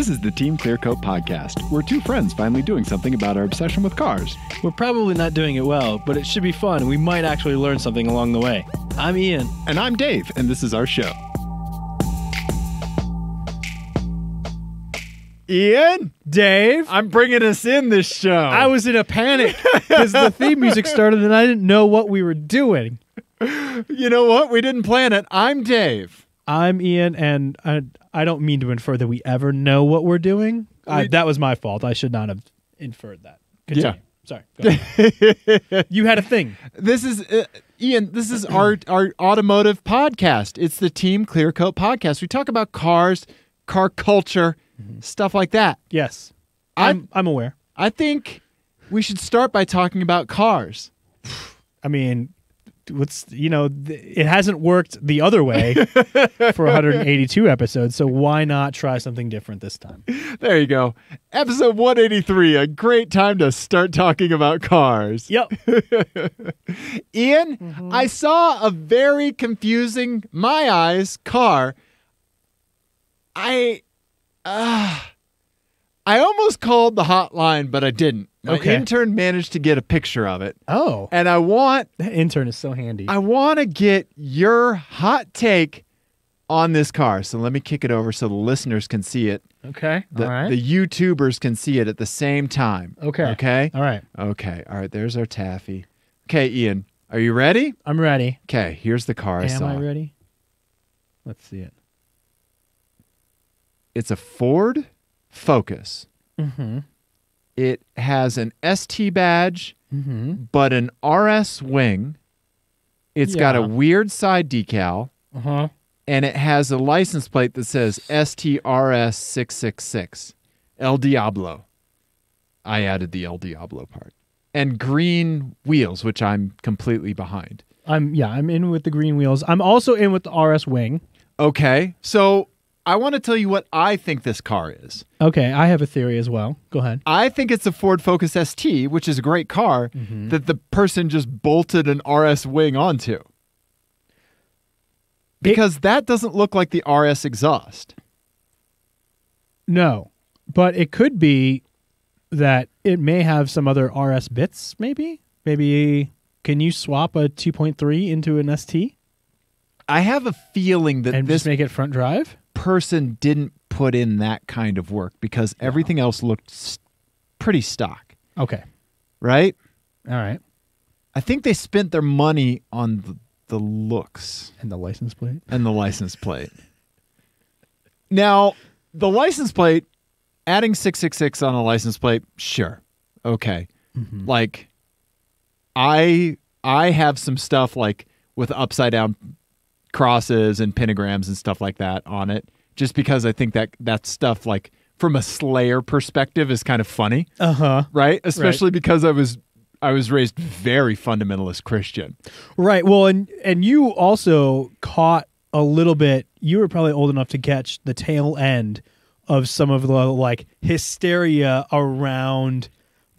This is the Team Clearcoat podcast. We're two friends finally doing something about our obsession with cars. We're probably not doing it well, but it should be fun. We might actually learn something along the way. I'm Ian. And I'm Dave, and this is our show. Ian? Dave? I'm bringing us in this show. I was in a panic because the theme music started and I didn't know what we were doing. You know what? We didn't plan it. I'm Dave. I'm Ian, and I don't mean to infer that we ever know what we're doing. That was my fault. I should not have inferred that. Continue. Yeah. Sorry. Go ahead. You had a thing. This is, Ian, this is our automotive podcast. It's the Team Clearcoat podcast. We talk about cars, car culture, stuff like that. Yes. I'm aware. I think we should start by talking about cars. I mean, it hasn't worked the other way for 182 episodes, so why not try something different this time? There you go. Episode 183, a great time to start talking about cars. Yep. Ian, I saw a very confusing, my eyes, car. I almost called the hotline, but I didn't. My intern managed to get a picture of it. Oh. And that intern is so handy. I want to get your hot take on this car. So let me kick it over so the listeners can see it. Okay. All right. The YouTubers can see it at the same time. Okay. Okay? All right. Okay. All right. There's our taffy. Okay, Ian, are you ready? I'm ready. Okay. Here's the car I saw. Am I ready? Let's see it. It's a Ford Focus. Mm-hmm. It has an ST badge, but an RS wing. It's got a weird side decal, and it has a license plate that says STRS 666, El Diablo. I added the El Diablo part. And green wheels, which I'm completely behind. I'm in with the green wheels. I'm also in with the RS wing. Okay, so I want to tell you what I think this car is. Okay, I have a theory as well. Go ahead. I think it's a Ford Focus ST, which is a great car, that the person just bolted an RS wing onto. Because that doesn't look like the RS exhaust. No, but it could be that it may have some other RS bits, maybe? Maybe, can you swap a 2.3 into an ST? I have a feeling that and this just make it front drive? Person didn't put in that kind of work because everything else looked pretty stock. Okay. Right? All right. I think they spent their money on the looks. And the license plate? And the license plate. Now, the license plate, adding 666 on a license plate, sure. Okay. Like, I have some stuff like with upside down crosses and pentagrams and stuff like that on it, just because I think that stuff, like from a Slayer perspective, is kind of funny. Right? Especially because I was raised very fundamentalist Christian. Right. Well, and you also caught a little bit, you were probably old enough to catch the tail end of some of the like hysteria around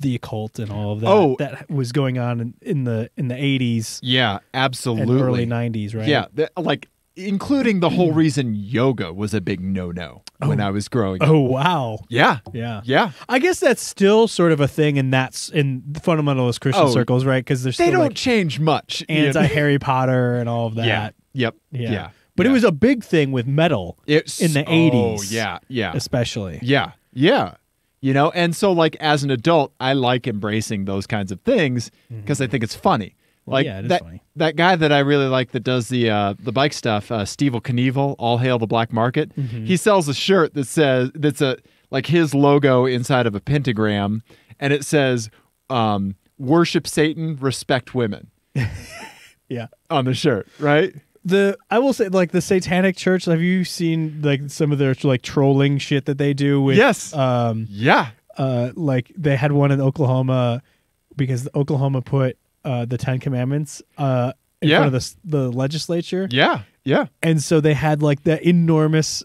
the occult and all of that that was going on in the 80s. Yeah, absolutely. And early 90s, right? Yeah, like including the whole reason yoga was a big no-no when I was growing up. Oh, wow. Yeah. Yeah. I guess that's still sort of a thing, and that's in fundamentalist Christian circles, right? Because they don't change much. Anti-Harry Potter and all of that. Yeah. Yep. But it was a big thing with metal in the 80s. Oh, yeah. Especially. Yeah. You know, and so like as an adult, I like embracing those kinds of things because I think it's funny. Like it is funny. That guy that I really like that does the bike stuff, Steve Knievel, All Hail the Black Market. He sells a shirt that says like his logo inside of a pentagram, and it says "Worship Satan, respect women." Yeah, on the shirt, right? I will say, like the Satanic Church. Have you seen like some of their like trolling shit that they do? With, yes. Like they had one in Oklahoma because Oklahoma put the Ten Commandments in front of the legislature. Yeah. And so they had like that enormous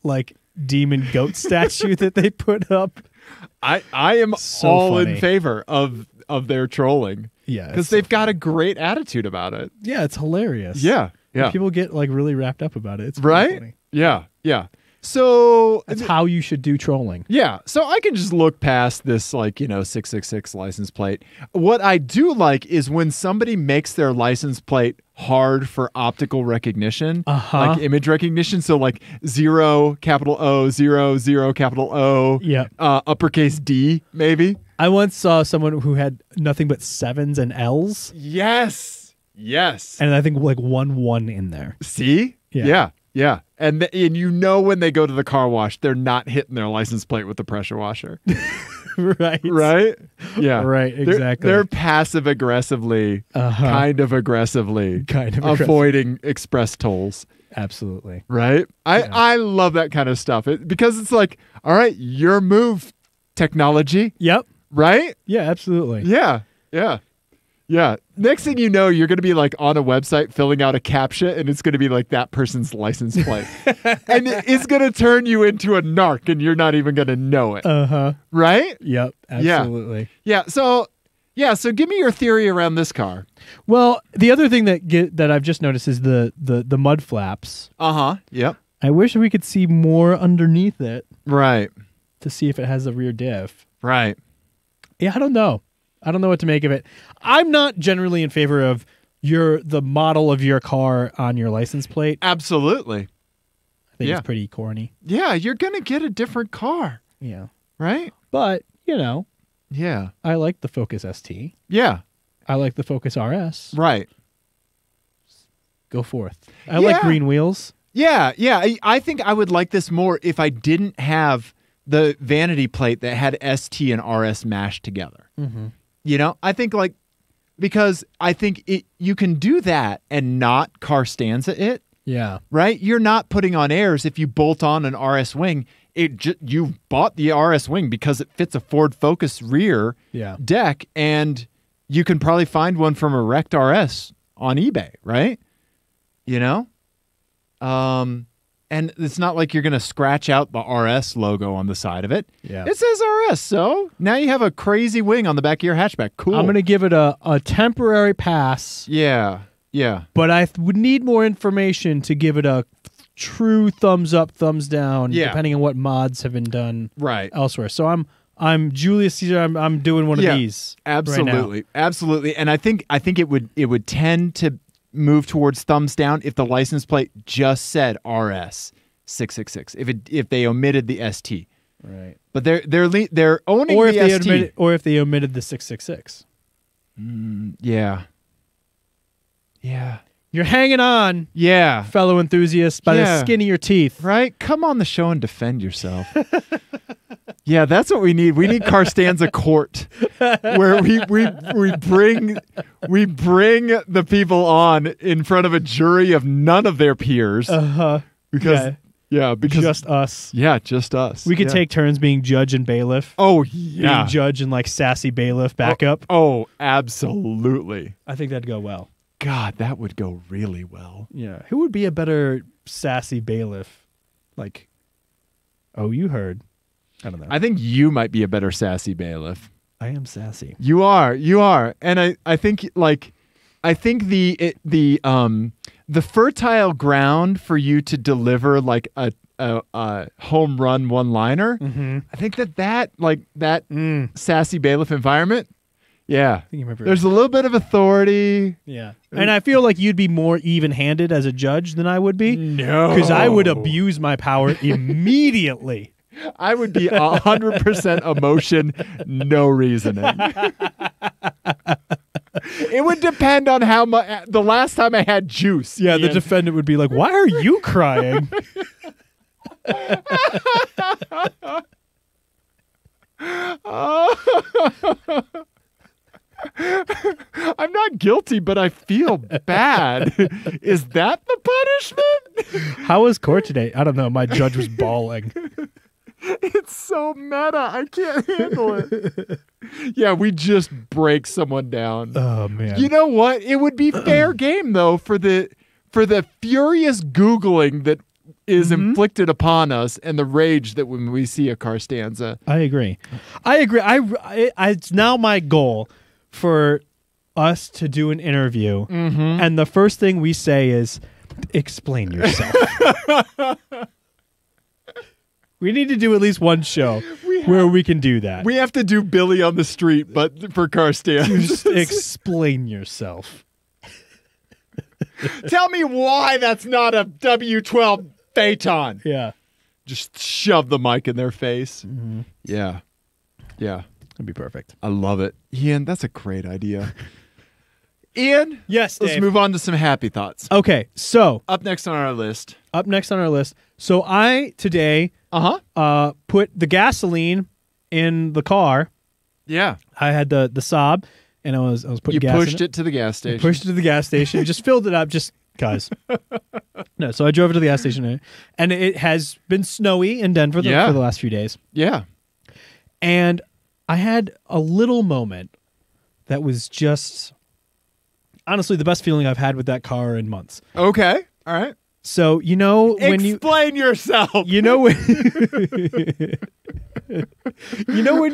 like demon goat statue that they put up. I am so all funny. in favor of their trolling. Yeah, because they've got a great attitude about it. Yeah, it's hilarious. Yeah. People get like really wrapped up about it. It's right. funny. Yeah. So That's how you should do trolling. yeah, so I can just look past this, like, 666 license plate. What I do like is when somebody makes their license plate hard for optical recognition, like image recognition. So like 0, capital O, 0, 0, capital O, uppercase D, maybe. I once saw someone who had nothing but 7s and L's. Yes. And I think like 1 in there. See? Yeah. And when they go to the car wash, they're not hitting their license plate with the pressure washer. Right? Yeah. Right, exactly. They're passive aggressively, kind of aggressively avoiding express tolls. Absolutely. Right? I love that kind of stuff because it's like, all right, your move, technology. Yep. Right? Yeah, absolutely. Yeah. Next thing you know, you're going to be like on a website filling out a CAPTCHA, and it's going to be like that person's license plate. And it's going to turn you into a narc, and you're not even going to know it. Right? Yep, absolutely. Yeah. So give me your theory around this car. Well, the other thing that I've just noticed is the mud flaps. Yep. I wish we could see more underneath it. Right. To see if it has a rear diff. Right. Yeah, I don't know. I don't know what to make of it. I'm not generally in favor of the model of your car on your license plate. Absolutely. I think it's pretty corny. Yeah, you're going to get a different car. Yeah. Right? But, yeah. I like the Focus ST. Yeah. I like the Focus RS. Right. Go forth. I like green wheels. Yeah. I think I would like this more if I didn't have the vanity plate that had ST and RS mashed together. I think because I think you can do that and not car stanza it. Yeah. Right? You're not putting on airs if you bolt on an RS wing. You bought the RS wing because it fits a Ford Focus rear deck, and you can probably find one from a wrecked RS on eBay, right? And it's not like you're going to scratch out the RS logo on the side of it. Yeah. It says RS, so now you have a crazy wing on the back of your hatchback. Cool. I'm going to give it a temporary pass. Yeah. But I would need more information to give it a true thumbs up, thumbs down, depending on what mods have been done elsewhere. So I'm Julius Caesar. I'm doing one of these. Absolutely. Right now. Absolutely. And I think it would tend to move towards thumbs down if the license plate just said RS 666. If they omitted the ST, right? But they're owning the ST, or if they omitted the 666. Yeah. You're hanging on, fellow enthusiasts, by the skin of your teeth. Right? Come on the show and defend yourself. Yeah, that's what we need. We need Carstanza Court, where we bring the people on in front of a jury of none of their peers. Because just us. Yeah, just us. We could take turns being judge and bailiff. Oh yeah, being judge and like sassy bailiff backup. Oh, absolutely. I think that'd go well. God, that would go really well. Yeah, who would be a better sassy bailiff? Like, you heard. I don't know. I think you might be a better sassy bailiff. I am sassy. You are. And I think the fertile ground for you to deliver like a home run one-liner. I think that sassy bailiff environment. Yeah. There's a little bit of authority. Yeah. And I feel like you'd be more even-handed as a judge than I would be. No. Because I would abuse my power immediately. I would be 100% emotion, no reasoning. It would depend on how much. The last time I had juice. Yeah, the defendant would be like, "Why are you crying?" I'm not guilty, but I feel bad. Is that the punishment? How was court today? I don't know. My judge was bawling. It's so meta. I can't handle it. Yeah, we just break someone down. Oh man. You know what? It would be fair game though for the furious Googling that is inflicted upon us and the rage that when we see a car stanza. I agree. It's now my goal for us to do an interview, and the first thing we say is, "Explain yourself." We need to do at least one show where we can do that. We have to do Billy on the street, but for car stands. Just explain yourself. Tell me why that's not a W12 Phaeton. Yeah. Just shove the mic in their face. Mm-hmm. Yeah. Yeah. That'd be perfect. I love it. Ian, that's a great idea. Ian? Yes, Dave. Let's move on to some happy thoughts. Okay, so Up next on our list. So I today put the gasoline in the car. Yeah. I had the Saab, and I was putting gas in You pushed it to the gas station. Pushed it to the gas station. Just filled it up, just guys. No, so I drove it to the gas station, and it has been snowy in Denver for the last few days. Yeah. And I had a little moment that was just honestly the best feeling I've had with that car in months. Okay. All right. So when Explain yourself. when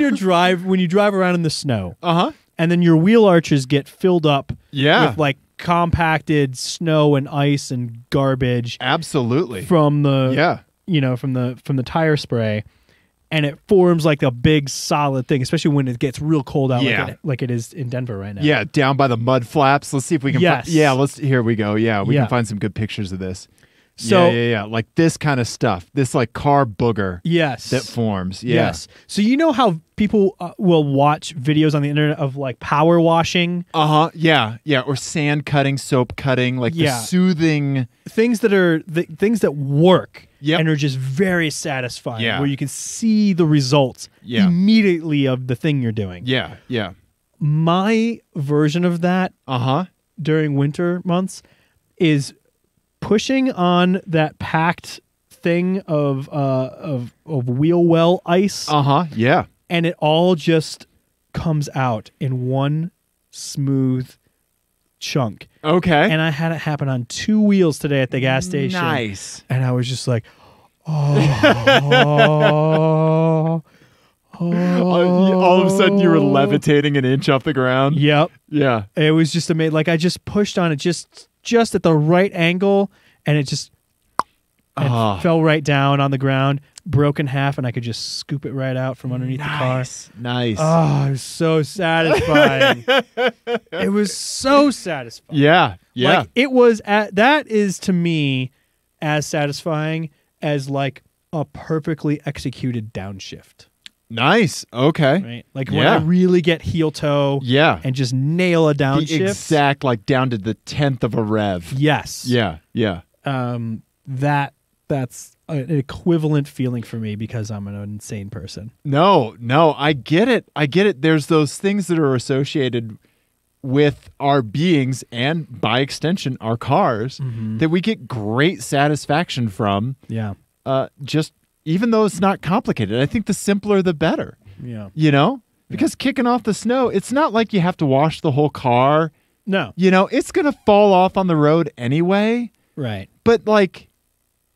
you drive around in the snow, and then your wheel arches get filled up, with like compacted snow and ice and garbage, Absolutely. from the from the tire spray, and it forms like a big solid thing, especially when it gets real cold out, like it is in Denver right now. Yeah, down by the mud flaps. Let's see if we can. Yes. Here we go. Yeah, we can find some good pictures of this. So yeah, like this kind of stuff. This like car booger. Yes. That forms. Yeah. Yes. So you know how people will watch videos on the internet of like power washing? Yeah. Yeah. Or sand cutting, soap cutting, like the soothing things that things that work Yep. and are just very satisfying. Yeah. Where you can see the results immediately of the thing you're doing. Yeah. Yeah. My version of that during winter months is pushing on that packed thing of wheel well ice. Yeah. And it all just comes out in one smooth chunk. Okay. And I had it happen on 2 wheels today at the gas station. Nice. And I was just like, All of a sudden you were levitating an inch off the ground. Yep. Yeah. It was just amazing. Like I just pushed on it just at the right angle, and it just fell right down on the ground, broke in half, and I could just scoop it right out from underneath the car. Nice. Oh, it was so satisfying. It was so satisfying. Yeah. Yeah. Like it was that is to me as satisfying as like a perfectly executed downshift. Nice. Okay. Right? Like when I really get heel toe and just nail a downshift. The exact, like down to the 10th of a rev. Yes. Yeah. Yeah. That's an equivalent feeling for me because I'm an insane person. No, I get it. There's those things that are associated with our beings and by extension our cars that we get great satisfaction from. Yeah. Just even though it's not complicated. I think the simpler the better. Yeah. You know? Because kicking off the snow, it's not like you have to wash the whole car. No. You know, it's going to fall off on the road anyway. Right.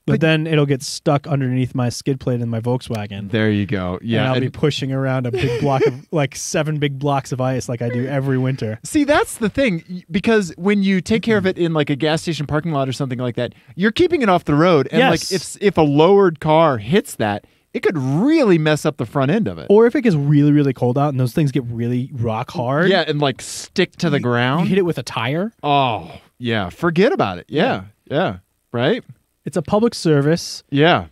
But then it'll get stuck underneath my skid plate in my Volkswagen. There you go. Yeah. And I'll be pushing around a big block of like 7 big blocks of ice like I do every winter. See, that's the thing, because when you take care of it in like a gas station parking lot or something like that, you're keeping it off the road. And like if a lowered car hits that, it could really mess up the front end of it. Or if it gets really, really cold out and those things get really rock hard. Yeah, and like stick to the ground. You hit it with a tire. Oh, yeah. Forget about it. Yeah. Right? It's a public service. Yeah.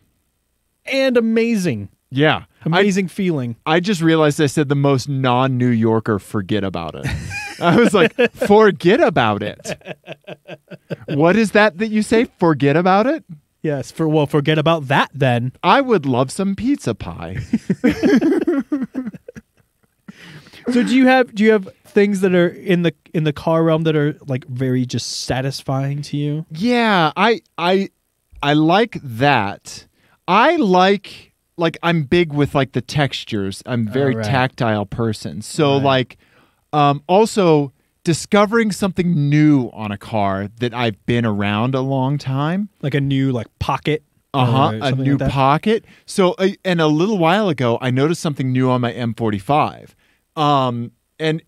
And amazing. Yeah. Amazing feeling. I just realized I said the most non-New Yorker forget about it. I was like, forget about it. What is that you say? Forget about it? Yes. Forget about that then. I would love some pizza pie. So do you have things that are in the car realm that are like very just satisfying to you? Yeah, I like that. I like I'm big with like the textures. I'm a very tactile person. So also discovering something new on a car that I've been around a long time. Like a new like pocket. A new pocket. So and a little while ago I noticed something new on my M45. And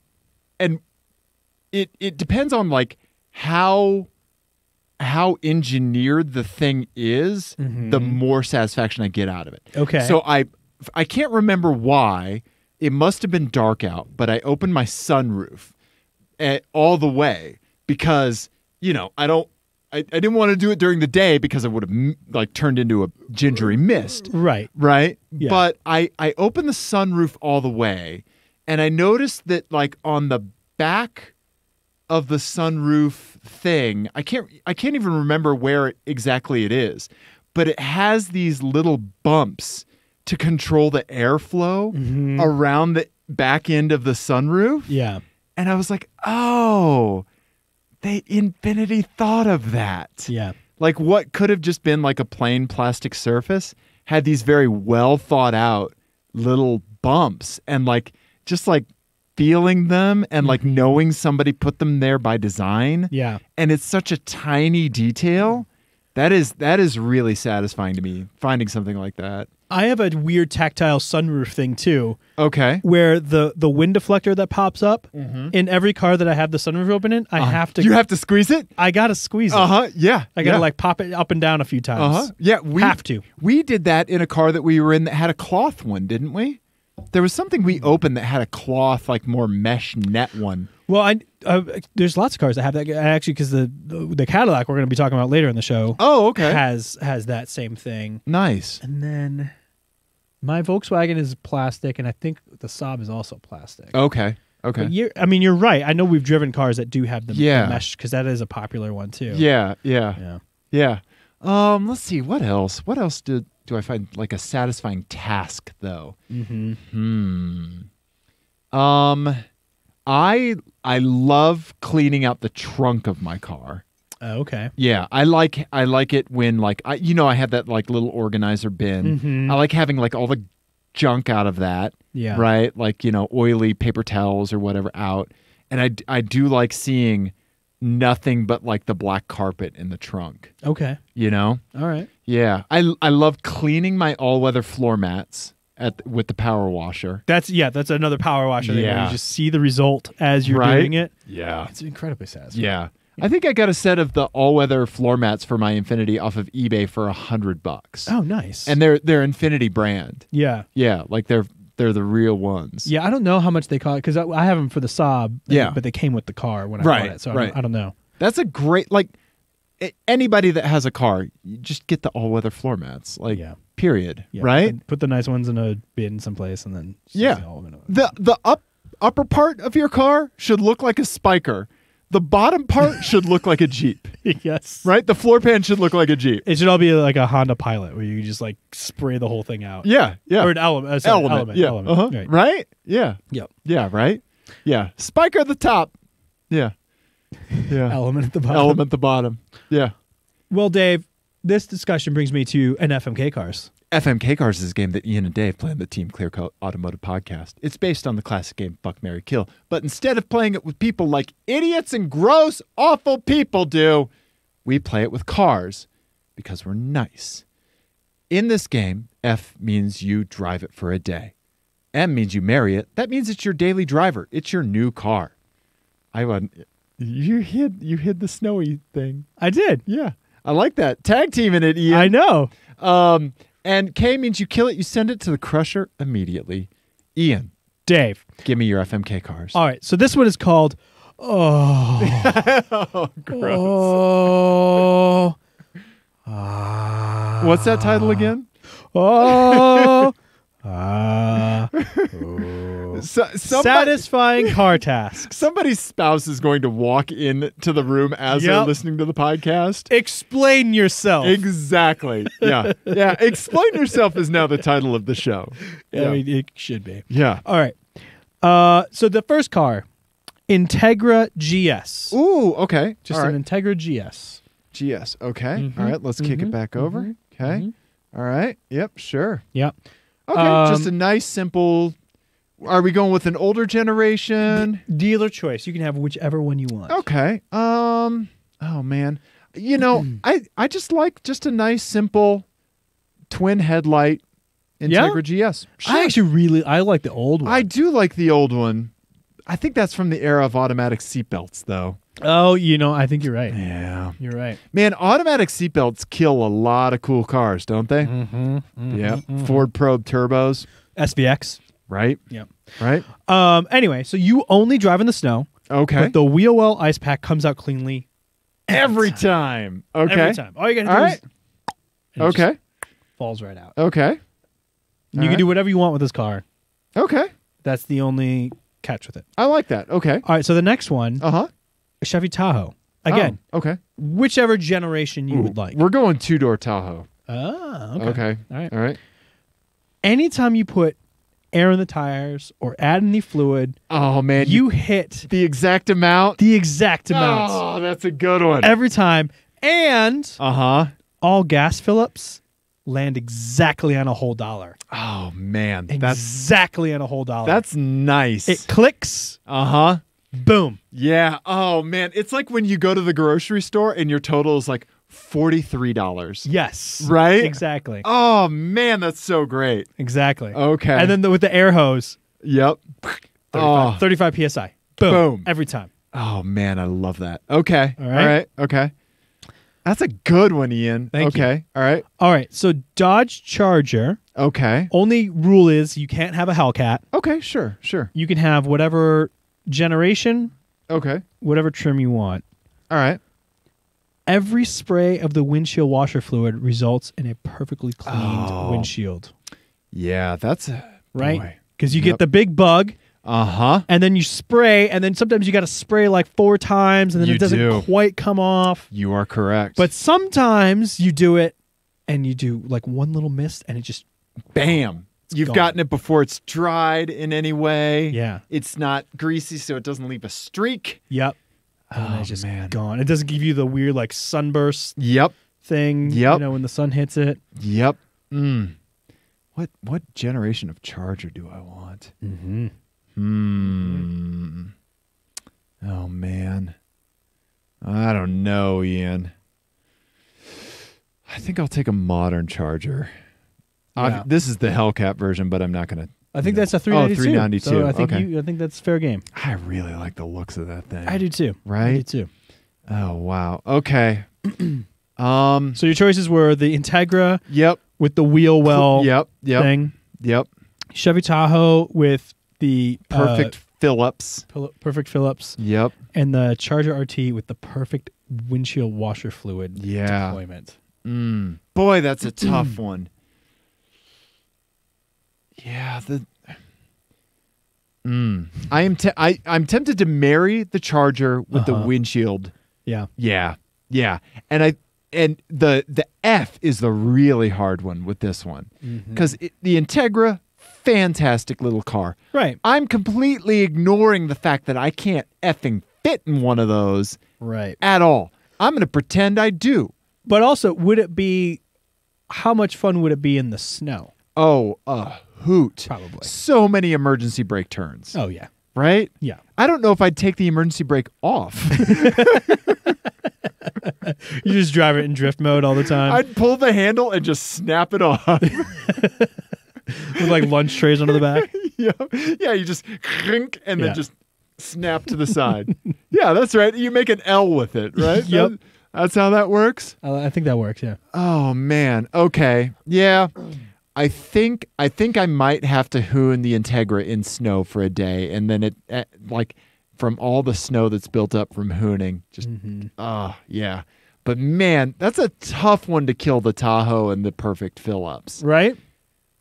it depends on like how how engineered the thing is, the more satisfaction I get out of it. Okay. So I can't remember why. It must have been dark out, but I opened my sunroof all the way because, I didn't want to do it during the day because it would have turned into a gingery mist. Right. Right. Yeah. But I opened the sunroof all the way, and I noticed that on the back of the sunroof thing, I can't even remember where exactly it is, but it has these little bumps to control the airflow around the back end of the sunroof. Yeah. And I was like, oh, Infinity thought of that. Yeah. What could have just been a plain plastic surface had these very well thought out little bumps, and just feeling them and knowing somebody put them there by design. Yeah. And it's such a tiny detail. That is really satisfying to me, finding something like that. I have a weird tactile sunroof thing too. Okay. Where the wind deflector that pops up in every car that I have the sunroof open in, I have to. You have to squeeze it? I gotta squeeze it. Yeah. I gotta pop it up and down a few times. Yeah. Have to. We did that in a car that we were in that had a cloth one, didn't we? There was something we opened that had a cloth, more mesh net one. Well, there's lots of cars that have that. Actually, because the Cadillac we're going to be talking about later in the show. Oh, okay. Has that same thing. Nice. And then my Volkswagen is plastic, and I think the Saab is also plastic. Okay. But you're right. I know we've driven cars that do have the mesh, because that is a popular one too. Yeah. Let's see. What else? What else do I find a satisfying task though? I love cleaning out the trunk of my car. Oh, okay. Yeah, I like it when I have that little organizer bin. I like having all the junk out of that. Yeah. Right? Oily paper towels or whatever out. And I do like seeing nothing but the black carpet in the trunk. Okay. All right. Yeah. I love cleaning my all-weather floor mats with the power washer. That's another power washer. Yeah. Where you just see the result as you're doing it. Yeah. It's incredibly satisfying. Yeah. I think I got a set of the all-weather floor mats for my Infinity off of eBay for $100. Oh, nice. And they're Infinity brand. Yeah. Yeah, they're the real ones. Yeah, I don't know how much they cost, because I have them for the Saab. Yeah. But they came with the car when I bought it, so I don't know. That's a great anybody that has a car, you just get the all-weather floor mats. Period. Yeah. Right? And put the nice ones in a bin someplace, and then the upper part of your car should look like a Spiker. The bottom part should look like a Jeep. Yes. Right? The floor pan should look like a Jeep. It should all be like a Honda Pilot, where you just spray the whole thing out. Yeah. Or an element. Yeah. Element. Right? Yeah. Yep. Yeah, right? Yeah. Spiker at the top. Yeah. Yeah. Element at the bottom. Element at the bottom. Yeah. Well, Dave, this discussion brings me to an FMK Cars. FMK Cars is a game that Ian and Dave play on the TeamClearCoat Automotive Podcast. It's based on the classic game Fuck, Marry, Kill, but instead of playing it with people like idiots and gross, awful people do, we play it with cars because we're nice. In this game, F means you drive it for a day. M means you marry it. That means it's your daily driver. It's your new car. You hid the snowy thing. I did. Yeah. I like that. Tag teaming it, Ian. I know. And K means you kill it, you send it to the crusher immediately. Ian. Dave. Give me your FMK cars. All right. So this one is called Oh, gross. What's that title again? Satisfying car tasks. Somebody's spouse is going to walk into the room as they're listening to the podcast. Explain yourself. Exactly. Yeah. Yeah. Explain yourself is now the title of the show. Yeah. I mean, it should be. Yeah. All right. So the first car, Integra GS. Ooh, okay. Just an Integra GS. GS. Okay. All right. Let's kick it back over. Okay. All right. Yep. Sure. Yep. Okay. Just a nice, simple. Are we going with an older generation? Dealer choice. You can have whichever one you want. Okay. Oh man. You know, I just like just a nice, simple twin headlight Integra GS. Sure. I like the old one. I do like the old one. I think that's from the era of automatic seatbelts, though. Oh, I think you're right. Yeah. You're right. Man, automatic seatbelts kill a lot of cool cars, don't they? Yep. Ford Probe turbos. SVX. Right? Yep. Right? Anyway, so you only drive in the snow. Okay. But the wheel well ice pack comes out cleanly every time. Okay. Every time. All you got to do All is... right. and it Okay. just falls right out. Okay. You can do whatever you want with this car. Okay. That's the only catch with it. I like that. Okay. All right, so the next one, Uh-huh. Chevy Tahoe. Again, okay. whichever generation you would like. We're going two-door Tahoe. Ah, okay. Okay. All right. All right. Anytime you put air in the tires or add any fluid, Oh, man. you hit the exact amount? the exact amount Oh, that's a good one. every time. And Uh-huh. all gas fill-ups land exactly on a whole $1. Oh, man. Exactly on a whole $1. That's nice. It clicks, Uh-huh. boom. Yeah. Oh, man. It's like when you go to the grocery store and your total is like $43. Yes. Right? Exactly. Oh, man. That's so great. Exactly. Okay. And then with the air hose, Yep. 35 PSI. Boom. Boom. Every time. Oh, man. I love that. Okay. All right. Okay. That's a good one, Ian. Thank you. Okay. All right. All right. So Dodge Charger, Okay. only rule is you can't have a Hellcat. Okay. Sure. You can have whatever generation, Okay. whatever trim you want. All right. Every spray of the windshield washer fluid results in a perfectly cleaned Oh. windshield. Yeah. That's Right? Because you Yep. get the big bug, Uh-huh. and then you spray, and then sometimes you got to spray like 4 times, and then You it doesn't do. quite come off. You are correct. But sometimes you do it, and you do like one little mist, and it just... bam. You've gone. gotten it before it's dried in any way. Yeah. It's not greasy, so it doesn't leave a streak. Yep. And Oh, it's just man. gone. It doesn't give you the weird like sunburst Yep. thing. Yep. When the sun hits it. Yep. What generation of Charger do I want? Mm-hmm. Oh, man. I don't know, Ian. I think I'll take a modern Charger. Yeah. This is the Hellcat version, but I'm not going to. I think that's a 392. 392. So I think Okay. I think that's fair game. I really like the looks of that thing. I do too. Right? I do too. Oh, wow. Okay. So your choices were the Integra Yep. with the wheel well Yep. thing, Yep. Chevy Tahoe with the Perfect Phillips. perfect Phillips, Yep. and the Charger RT with the perfect windshield washer fluid Yeah. deployment. Boy, that's a tough one. Yeah, I'm tempted to marry the Charger with the windshield. Yeah. Yeah. And the F is the really hard one with this one. Cuz the Integra, fantastic little car. Right. I'm completely ignoring the fact that I can't effing fit in one of those Right. at all. I'm going to pretend I do. But also, how much fun would it be in the snow? Oh, a hoot. Probably. So many emergency brake turns. Oh, yeah. Right? Yeah. I don't know if I'd take the emergency brake off. You just drive it in drift mode all the time I'd pull the handle and just snap it off. with like lunch trays under the back. Yeah, you just clink and Yeah. then just snap to the side. Yeah, that's right. You make an L with it, right? Yep. That's how that works? I think that works, yeah. Oh, man. Okay. Yeah. I think I might have to hoon the Integra in snow for a day, and then it like from all the snow that's built up from hooning, just yeah. But man, that's a tough one to kill the Tahoe and the perfect fill-ups. Right?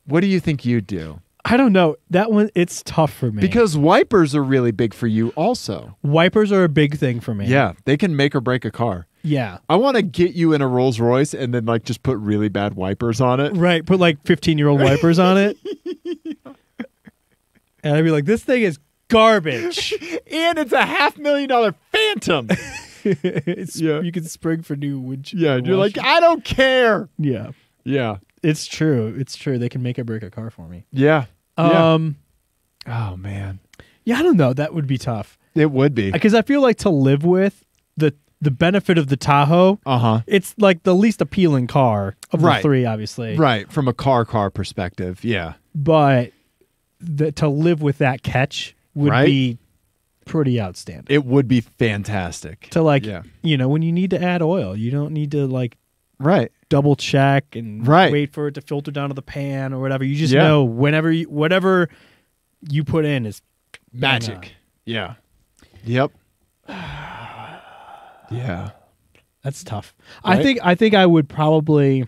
What do you think you'd do? I don't know. That one, it's tough for me. Because wipers are really big for you also. Wipers are a big thing for me. Yeah, they can make or break a car. Yeah. I want to get you in a Rolls Royce and then like just put really bad wipers on it. Right. Put like 15-year-old wipers on it. And I'd be like, this thing is garbage. And it's a $500,000 Phantom. You can spring for new windshield. Yeah, you're like, I don't care. Yeah. Yeah. It's true. It's true. They can make or break a car for me. Yeah. Oh man. Yeah, I don't know. That would be tough. It would be. Because I feel like to live with the benefit of the Tahoe, it's like the least appealing car of the three, obviously. Right. From a car perspective. Yeah. But to live with that catch would be pretty outstanding. It would be fantastic. To like, yeah. When you need to add oil, you don't need to like Right. double check and Right. wait for it to filter down to the pan or whatever. You just know whatever you put in is magic. Yeah. Yep. Yeah. That's tough. Right? I think I would probably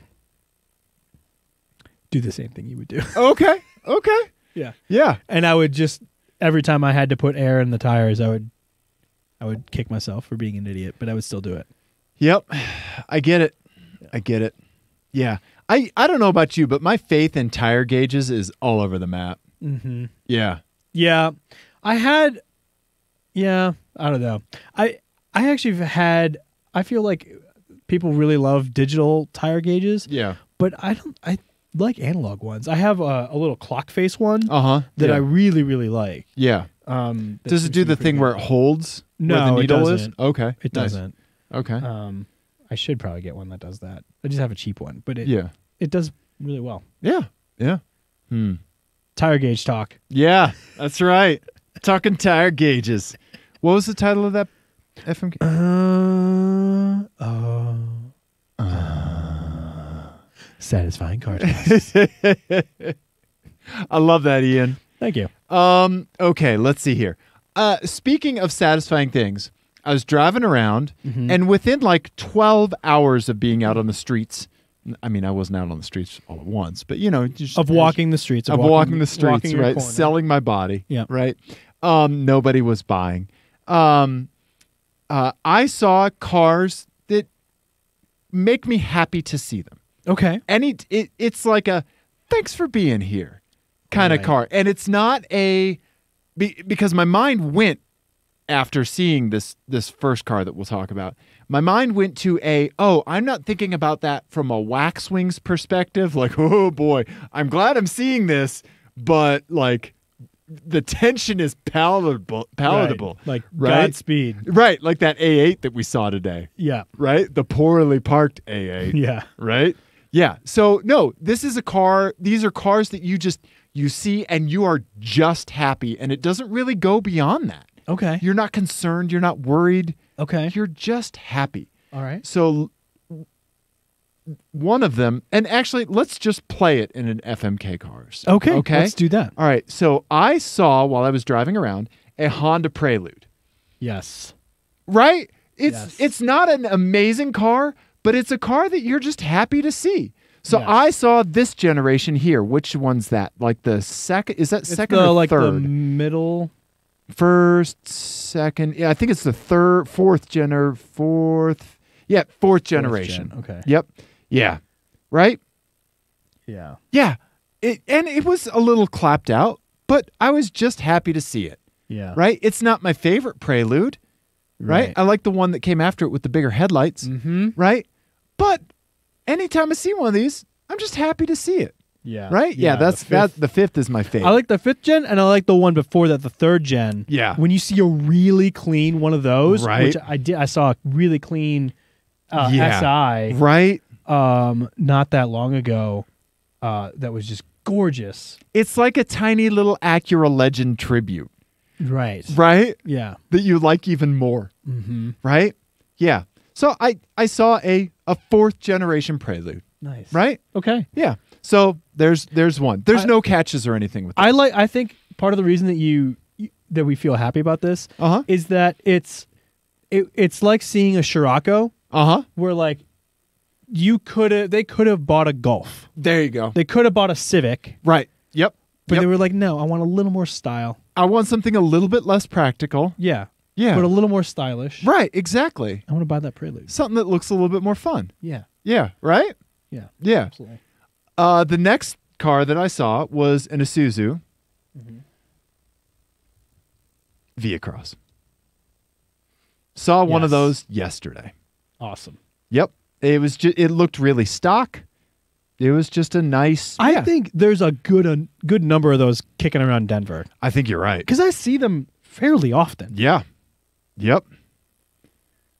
do the same thing you would do. Okay. Okay. Yeah. Yeah. And I would just every time I had to put air in the tires, I would kick myself for being an idiot, but I would still do it. Yep. I get it. I get it. Yeah. I don't know about you, but my faith in tire gauges is all over the map. Mm-hmm. Yeah. Yeah. I don't know. I actually had, I feel like people really love digital tire gauges. Yeah. But I like analog ones. I have a little clock face one that I really, really like. Yeah. Does it do the thing where it holds where the needle is? Okay. It doesn't. Okay. I should probably get one that does that. I just have a cheap one, but it does really well. Yeah. Yeah. Tire gauge talk. Yeah, that's right. Talking tire gauges. What was the title of that FMK? Satisfying car tests. I love that, Ian. Thank you. Okay, let's see here. Speaking of satisfying things, I was driving around, and within like 12 hours of being out on the streets, I mean, I wasn't out on the streets all at once, but just of walking the streets, walking the streets, right? Selling my body, right? Nobody was buying. I saw cars that make me happy to see them. Okay, and it's like a thanks for being here kind of car, and it's not because my mind went after seeing this first car that we'll talk about. My mind went to I'm not thinking about that from a wax wings perspective. Like, oh boy, I'm glad I'm seeing this, but like the tension is palatable. Right. Like Godspeed. Right. Like that A8 that we saw today. Yeah. Right. The poorly parked A8. Yeah. Right. Yeah. So no, this is a car. These are cars that you see and you are just happy, and it doesn't really go beyond that. Okay. You're not concerned. You're not worried. Okay. You're just happy. All right. So one of them, and actually, let's just play it in an FMK cars. Okay. Let's do that. All right. So I saw while I was driving around a Honda Prelude. Yes. Right? It's not an amazing car, but it's a car that you're just happy to see. So I saw this generation here. Which one's that? Like the second? Is that second or like third? The middle. First, second. Yeah, I think it's the fourth generation. Okay. Yep. Yeah. Right? Yeah. Yeah. It was a little clapped out, but I was just happy to see it. Yeah. Right? It's not my favorite Prelude. Right? I like the one that came after it with the bigger headlights. Mm-hmm. Right? But anytime I see one of these, I'm just happy to see it. Yeah. Right? Yeah, the fifth is my favorite. I like the 5th gen, and I like the one before that, the 3rd gen. Yeah. When you see a really clean one of those, right. Which I saw a really clean SI. Right. Not that long ago. That was just gorgeous. It's like a tiny little Acura Legend tribute. Right. Right? Yeah. That you like even more. Mm-hmm. Right? Yeah. So I saw a 4th generation Prelude. Nice. Right? Okay. Yeah. So there's one. There's no catches or anything with that. I think part of the reason that that we feel happy about this is that it's like seeing a Scirocco. Where like they could have bought a Golf. There you go. They could have bought a Civic. Right. Yep. But they were like, no, I want a little more style. I want something a little bit less practical. Yeah. Yeah. But a little more stylish. Right, exactly. I want to buy that Prelude. Something that looks a little bit more fun. Yeah. Yeah, right? Yeah. Yeah. Absolutely. The next car that I saw was an Isuzu Via-Cross. Saw one of those yesterday. Awesome. Yep. It looked really stock. It was just a nice. I think there's a good number of those kicking around Denver. I think you're right. Because I see them fairly often. Yeah. Yep.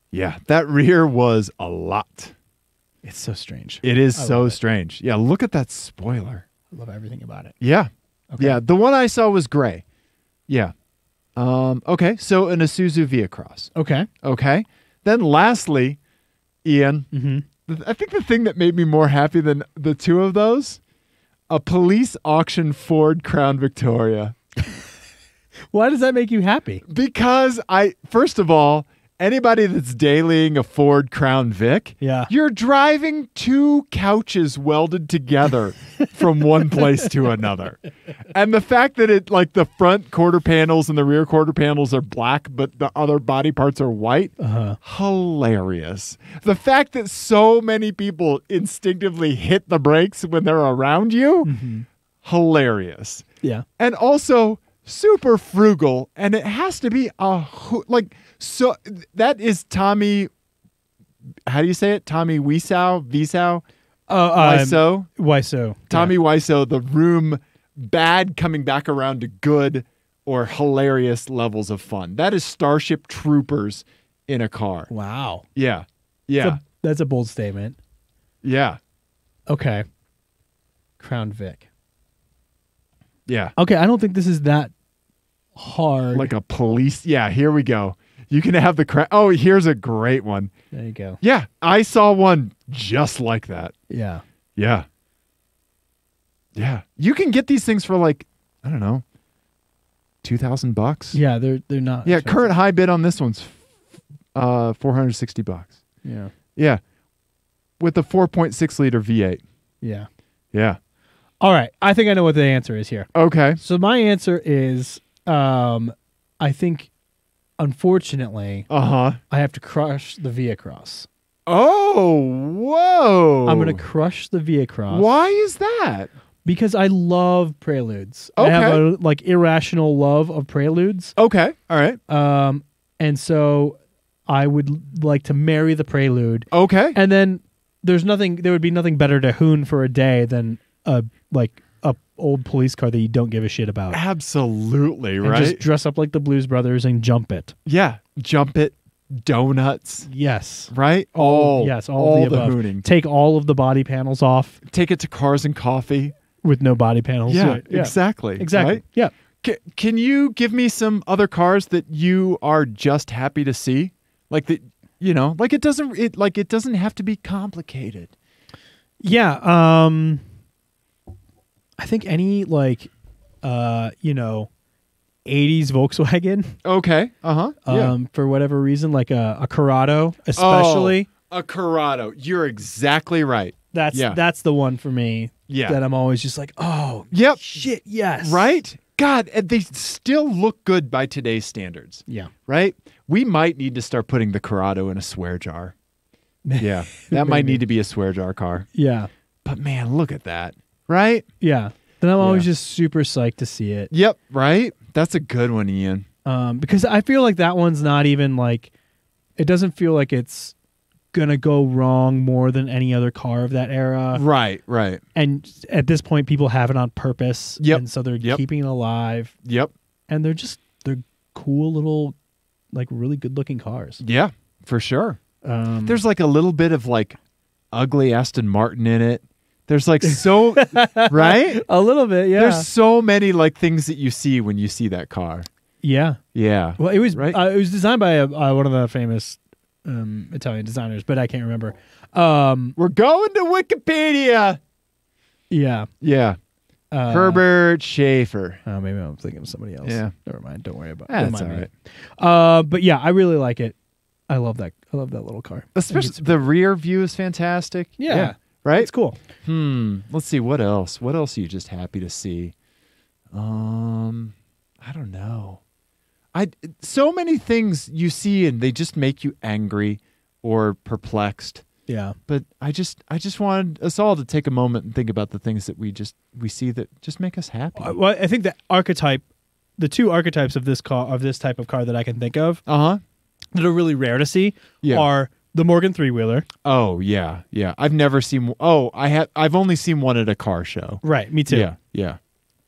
Yeah. That rear was a lot. It's so strange. It is so strange. Yeah. Look at that spoiler. I love everything about it. Yeah. Okay. Yeah. The one I saw was gray. Yeah. Okay, so an Isuzu Via-Cross. Okay. Okay. Then lastly, Ian, I think the thing that made me more happy than the two of those, a police auction Ford Crown Victoria. Why does that make you happy? Because first of all, anybody that's dailying a Ford Crown Vic, you're driving two couches welded together from one place to another. And the fact that it, like, the front quarter panels and the rear quarter panels are black, but the other body parts are white, hilarious. The fact that so many people instinctively hit the brakes when they're around you, hilarious. Yeah. And also super frugal, and it has to be so that is Tommy, how do you say it? Tommy Wiseau? Wiseau. Tommy Wiseau, the room bad coming back around to good or hilarious levels of fun. That is Starship Troopers in a car. Wow. Yeah. Yeah. That's a bold statement. Yeah. Okay. Crown Vic. Yeah. Okay, I don't think this is that hard. Like a police. Yeah, here we go. You can have the crown. Oh, here's a great one. There you go. Yeah, I saw one just like that. Yeah. Yeah. Yeah. You can get these things for, like, I don't know, $2,000. Yeah, they're not. Yeah, expensive. current high bid on this one's $460. Yeah. Yeah. With the 4.6 liter V8. Yeah. Yeah. All right. I think I know what the answer is here. Okay. So my answer is, I think, unfortunately, I have to crush the Via-Cross. Oh, whoa. I'm going to crush the Via-Cross. Why is that? Because I love Preludes. Okay. I have a irrational love of Preludes. Okay. All right. And so I would like to marry the Prelude. Okay. And then there would be nothing better to hoon for a day than a old police car that you don't give a shit about. Absolutely, and right? just dress up like the Blues Brothers and jump it. Yeah. Jump it. Donuts. Yes. Right? All all of the above. hooning. Take all of the body panels off. Take it to Cars and Coffee. With no body panels. Yeah, Right. exactly. Exactly. Right? Yeah. Can you give me some other cars that you are just happy to see? Like that, like it doesn't have to be complicated. Yeah. I think any 80s Volkswagen. Okay. Yeah. For whatever reason, like a Corrado, especially. Oh, a Corrado. You're exactly right. That's the one for me. Yeah. That I'm always just like, oh, yep. shit, yes. Right? God, and they still look good by today's standards. Yeah. Right? We might need to start putting the Corrado in a swear jar. Yeah. That might need to be a swear jar car. Yeah. But man, look at that. Right? Yeah. Then I'm always just super psyched to see it. Yep. Right? That's a good one, Ian. Because I feel like that one's not even it doesn't feel like it's gonna go wrong more than any other car of that era. Right. And at this point, people have it on purpose. Yep. And so they're keeping it alive. Yep. And they're cool little, really good looking cars. Yeah, for sure. There's a little bit of ugly Aston Martin in it. There's so right? A little bit, yeah. There's so many things that you see when you see that car. Yeah. Yeah. Well, it was right? It was designed by one of the famous Italian designers, but I can't remember. We're going to Wikipedia. Yeah. Yeah. Herbert Schaefer. Oh, maybe I'm thinking of somebody else. Yeah. Never mind. Don't worry about it. That's all right. But yeah, I really like it. I love that little car. Especially the rear view is fantastic. Yeah. Right? It's cool. Let's see. What else? What else are you just happy to see? I don't know. So many things you see and they just make you angry or perplexed. Yeah. But I just wanted us all to take a moment and think about the things that we see that just make us happy. Well, I think the two archetypes of this type of car that I can think of, that are really rare to see, are the Morgan three-wheeler. Oh yeah, yeah. I've never seen. Oh, I've only seen one at a car show. Right. Me too. Yeah. Yeah.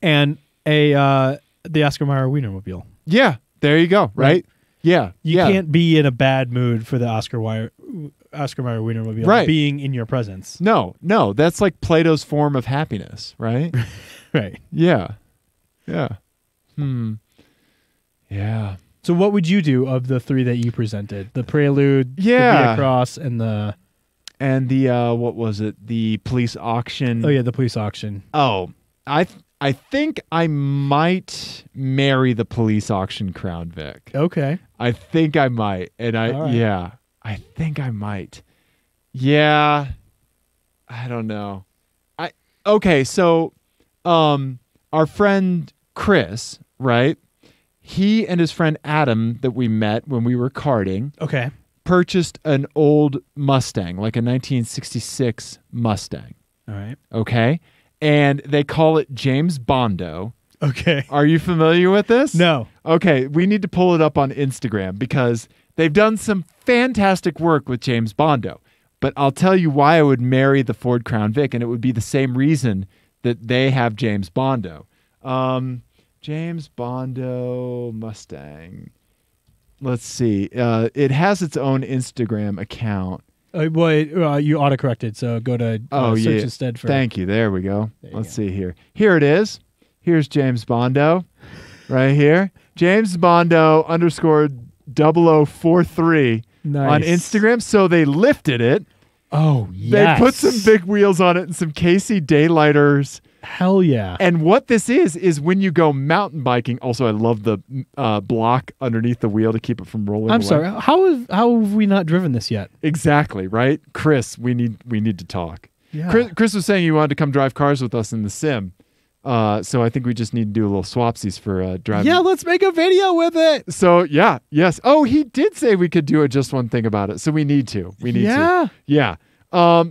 And the Oscar Mayer Wienermobile. Yeah. There you go. Right. Yeah. You can't be in a bad mood for the Oscar Mayer Wienermobile being in your presence. No, that's like Plato's form of happiness, right? Right. Yeah. Yeah. Yeah. So what would you do of the three that you presented? The Prelude, Yeah. the Via Cross, and the... And the what was it? The police auction. Oh, yeah, the police auction. Oh, I think I might marry the police auction Crown Vic. Okay. I think I might. And I think I might. Yeah. I don't know. Okay, so our friend Chris, right? He and his friend Adam that we met when we were karting. Okay. Purchased an old Mustang, like a 1966 Mustang. All right. Okay. And they call it James Bondo. Okay. Are you familiar with this? No. Okay. We need to pull it up on Instagram because they've done some fantastic work with James Bondo. But I'll tell you why I would marry the Ford Crown Vic, and it would be the same reason that they have James Bondo. James Bondo Mustang. Let's see. It has its own Instagram account. Well, you autocorrected, so go to search instead for... Thank you. There we go. Let's see here. Here it is. Here's James Bondo right here. James Bondo _0043 on Instagram. So they lifted it. Oh, yes. They put some big wheels on it and some KC daylighters. Hell yeah. And what this is when you go mountain biking. Also, I love the block underneath the wheel to keep it from rolling away. Sorry. How have we not driven this yet? Exactly, right? Chris, we need to talk. Yeah. Chris was saying he wanted to come drive cars with us in the sim. So I think we just need to do a little swapsies for driving. Yeah, let's make a video with it. So, yes. Oh, he did say we could do it just one thing about it. So we need to. Yeah.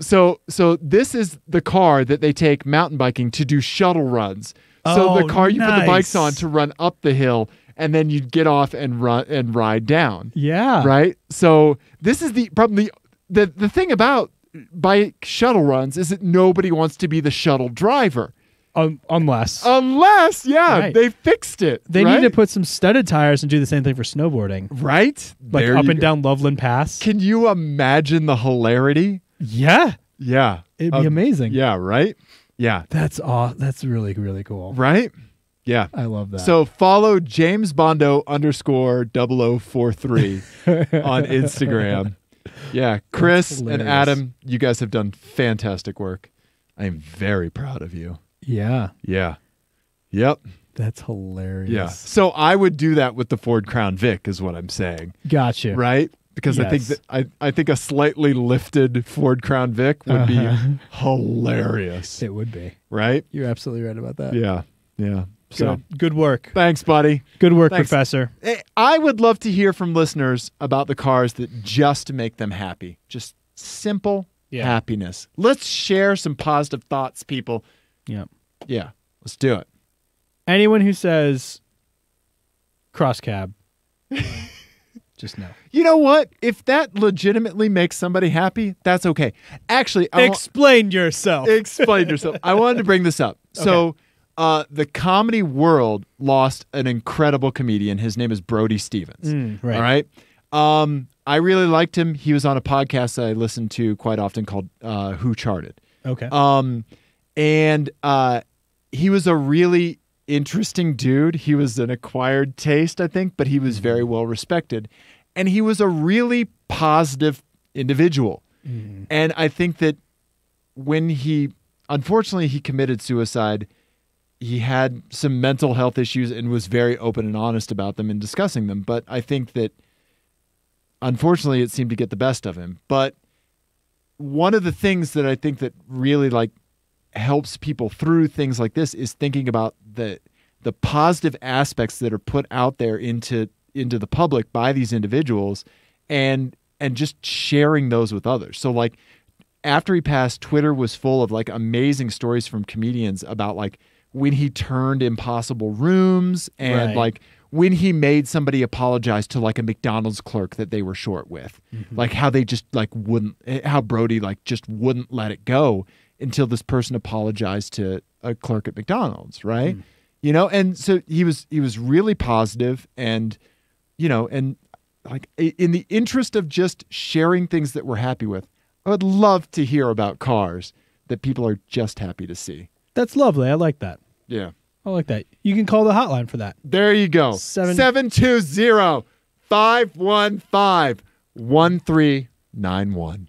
So this is the car that they take mountain biking to do shuttle runs. So the car you put the bikes on to run up the hill, and then you get off and run and ride down. Yeah. Right. So this is the thing about bike shuttle runs is that nobody wants to be the shuttle driver. Unless, right. They fixed it. They need to put some studded tires and do the same thing for snowboarding. Right? Like up and down Loveland Pass. Can you imagine the hilarity? Yeah. Yeah. It'd be amazing. Yeah, right? Yeah. That's really, really cool. Right? Yeah. I love that. So follow James Bondo _0043 on Instagram. Yeah. Chris and Adam, you guys have done fantastic work. I am very proud of you. Yeah. Yeah. Yep. That's hilarious. Yeah. So I would do that with the Ford Crown Vic is what I'm saying. Gotcha. Right? Because I think that I think a slightly lifted Ford Crown Vic would be hilarious. It would be. Right? You're absolutely right about that. Yeah. Yeah. So good work. Thanks, buddy. Good work, Professor. I would love to hear from listeners about the cars that just make them happy. Just simple happiness. Let's share some positive thoughts, people. Yeah. Yeah. Let's do it. Anyone who says cross cab, just no. You know what? If that legitimately makes somebody happy, that's okay. Actually, explain yourself. Explain yourself. I wanted to bring this up. Okay. So the comedy world lost an incredible comedian. His name is Brody Stevens. Right. All right. I really liked him. He was on a podcast that I listened to quite often called Who Charted. Okay. And he was a really interesting dude. He was an acquired taste, I think, but he was very well respected. And he was a really positive individual. Mm. And I think that when unfortunately, he committed suicide, he had some mental health issues and was very open and honest about them and discussing them. But I think that, unfortunately, it seemed to get the best of him. But one of the things that I think that really helps people through things like this is thinking about the positive aspects that are put out there into the public by these individuals and just sharing those with others. So after he passed, Twitter was full of amazing stories from comedians about when he turned impossible rooms and when he made somebody apologize to a McDonald's clerk that they were short with, how they just how Brody just wouldn't let it go until this person apologized to a clerk at McDonald's, right? And so he was really positive and, and in the interest of just sharing things that we're happy with, I would love to hear about cars that people are just happy to see. That's lovely. I like that. Yeah. I like that. You can call the hotline for that. There you go. 720-515-1391.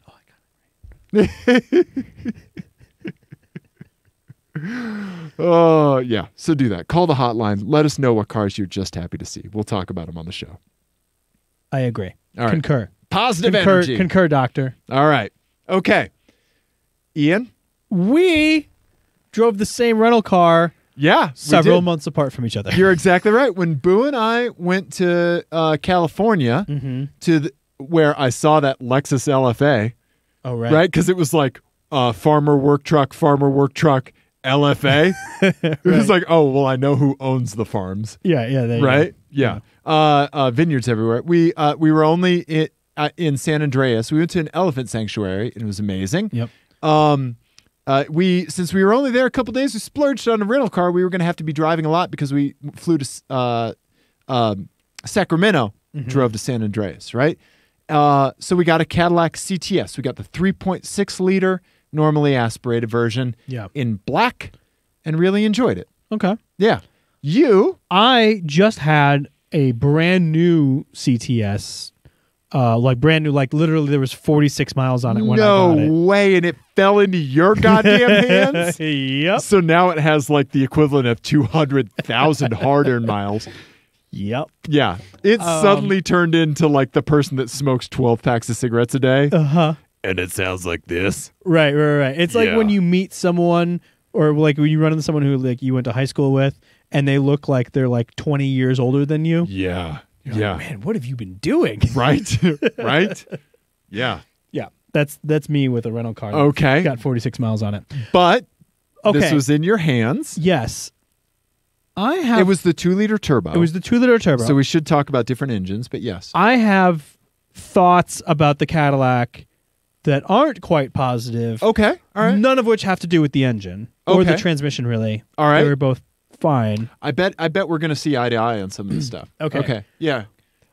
Oh, yeah. So do that. Call the hotline. Let us know what cars you're just happy to see. We'll talk about them on the show. I agree. All right. Concur. Positive energy. Concur, doctor. All right. Okay. Ian? We drove the same rental car Yeah. several months apart from each other. You're exactly right. When Boo and I went to California to where I saw that Lexus LFA, Oh, right. right? Because it was like farmer work truck, LFA. It was like, oh, well, I know who owns the farms. Yeah, there you Right? go. Yeah. Vineyards everywhere. We were only in San Andreas. We went to an elephant sanctuary, and it was amazing. Yep. Since we were only there a couple days, we splurged on a rental car. We were going to have to be driving a lot because we flew to Sacramento, drove to San Andreas, right? So we got a Cadillac CTS. We got the 3.6 liter, normally aspirated version in black, and really enjoyed it. Okay. Yeah. I just had a brand new CTS. Like brand new, like literally there was 46 miles on it when I got it. No way, and it fell into your goddamn hands? Yep. So now it has like the equivalent of 200,000 hard-earned miles. Yep. Yeah. It suddenly turned into like the person that smokes 12 packs of cigarettes a day. Uh-huh. And it sounds like this. Right. It's like when you meet someone, or like when you run into someone who like you went to high school with, and they look like they're like 20 years older than you. Yeah. You're like, man, what have you been doing? Right. Right. Yeah. Yeah. That's me with a rental car. Okay. Got 46 miles on it. But okay. This was in your hands. Yes. It was the 2-liter turbo. It was the 2-liter turbo. So we should talk about different engines, but yes. I have thoughts about the Cadillac that aren't quite positive. Okay. All right. None of which have to do with the engine or the transmission, really. All right. They were both fine. I bet we're going to see eye to eye on some of this stuff. Okay. Yeah.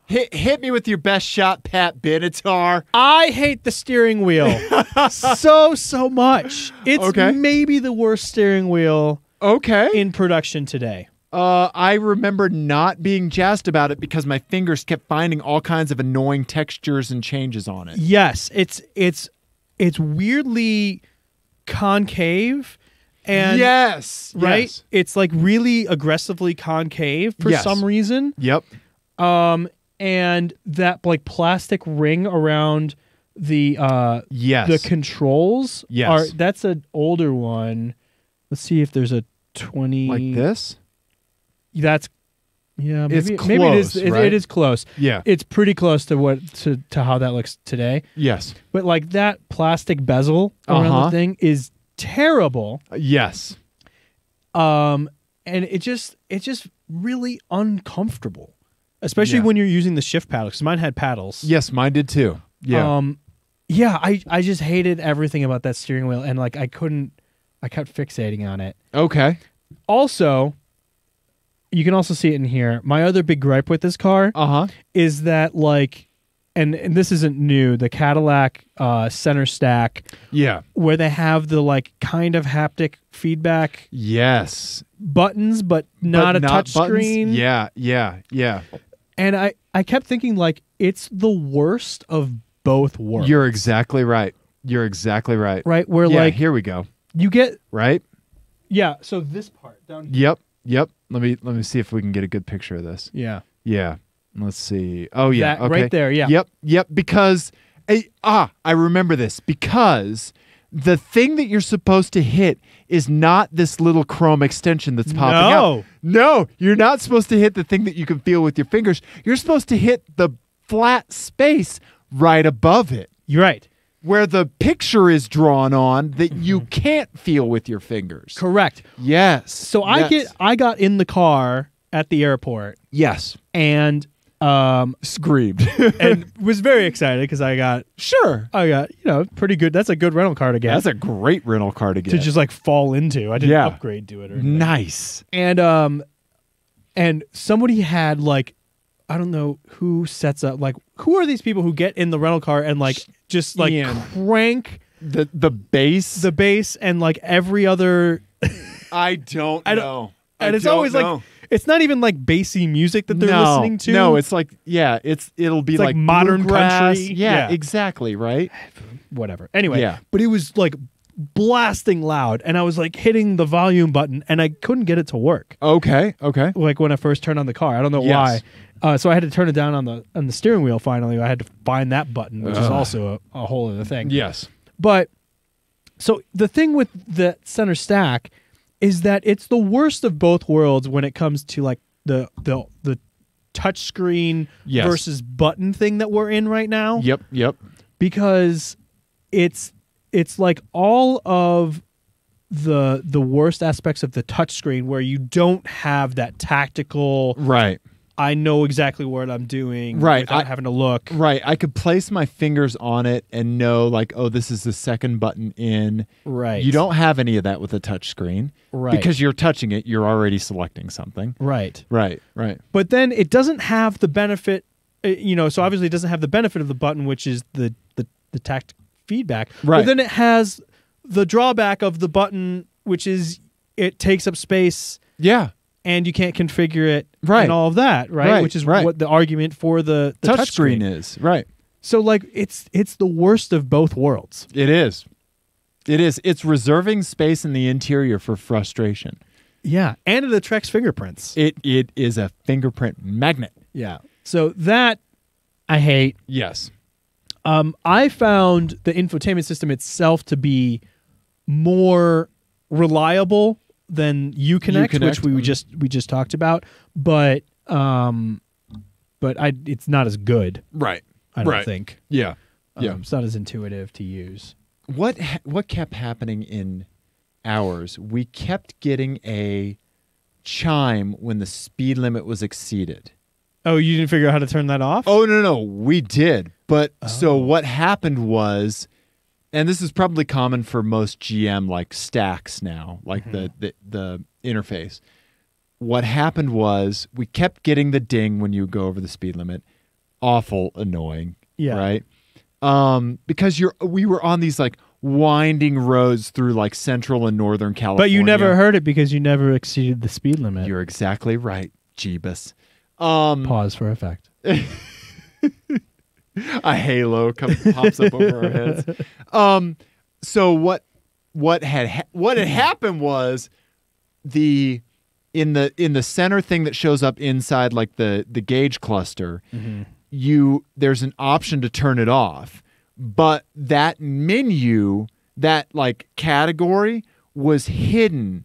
Hit me with your best shot, Pat Benatar. I hate the steering wheel so much. It's maybe the worst steering wheel in production today. I remember not being jazzed about it because my fingers kept finding all kinds of annoying textures and changes on it. Yes, it's weirdly concave. And yes. It's like really aggressively concave for some reason. Yep. And that like plastic ring around the the controls that's an older one. Let's see if there's a 20 like this. That's maybe it's close, maybe it is. Right? It is close. Yeah, it's pretty close to to how that looks today. Yes, but like that plastic bezel around the thing is terrible. Yes. And it just really uncomfortable, especially when you're using the shift paddle. Because mine had paddles. Yes, mine did too. Yeah. I just hated everything about that steering wheel, and like I kept fixating on it. Okay. Also, you can also see it in here. My other big gripe with this car is that like, and this isn't new, the Cadillac center stack. Yeah. Where they have the like kind of haptic feedback. Yes. Buttons, but not a touch screen. Yeah. And I kept thinking like it's the worst of both worlds. You're exactly right. Right. Where like here we go. You get right. Yeah. So this part down here. Yep. Let me see if we can get a good picture of this. Yeah. Let's see. Oh yeah. That right there. Yeah. Yep. Because I remember this because the thing that you're supposed to hit is not this little chrome extension that's popping out. No, you're not supposed to hit the thing that you can feel with your fingers. You're supposed to hit the flat space right above it. You're right. Where the picture is drawn on that you can't feel with your fingers. Correct. Yes. So I got in the car at the airport. Yes. And screamed and was very excited because I got pretty good. That's a good rental car to get. That's a great rental car to get. To just like fall into. I didn't upgrade to it or anything. Nice. And somebody had like, I don't know who sets up, like who are these people who get in the rental car and like just like crank the bass and like every other I don't know. And it's always like, it's not even like bassy music that they're listening to. No, it's like, it'll be like modern bluegrass. country. Yeah, exactly, right? Whatever. Anyway, but it was like blasting loud, and I was like hitting the volume button, and I couldn't get it to work. Okay. Like when I first turned on the car. I don't know why. So I had to turn it down on the steering wheel finally. I had to find that button, which is also a whole other thing. Yes. But so the thing with the center stack is that it's the worst of both worlds when it comes to like the touch screen versus button thing that we're in right now. Yep. Because it's like all of the worst aspects of the touch screen where you don't have that tactical I know exactly what I'm doing without having to look. Right. I could place my fingers on it and know like, oh, this is the second button in. Right. You don't have any of that with a touch screen. Right. Because you're touching it, you're already selecting something. Right. But then it doesn't have the benefit, so obviously it doesn't have the benefit of the button, which is the tactic feedback. Right. But then it has the drawback of the button, which is it takes up space. Yeah. And you can't configure it and all of that, right? Which is what the argument for the touch screen is. Right. So like it's the worst of both worlds. It is. It's reserving space in the interior for frustration. Yeah. And it attracts fingerprints. It is a fingerprint magnet. Yeah. So that I hate. Yes. I found the infotainment system itself to be more reliable than Uconnect, which we just talked about, but it's not as good. Right. I don't think. Yeah. It's not as intuitive to use. What kept happening in ours? We kept getting a chime when the speed limit was exceeded. Oh, you didn't figure out how to turn that off? Oh, no, we did. But so what happened was, and this is probably common for most GM like stacks now, like the interface. What happened was we kept getting the ding when you go over the speed limit. Awful annoying. Yeah. Right? Because we were on these like winding roads through like central and northern California. But you never heard it because you never exceeded the speed limit. You're exactly right, Jeebus. Pause for effect. A halo pops up over our heads. So what had happened was in the center thing that shows up inside like the gauge cluster, there's an option to turn it off, but that menu, that like category was hidden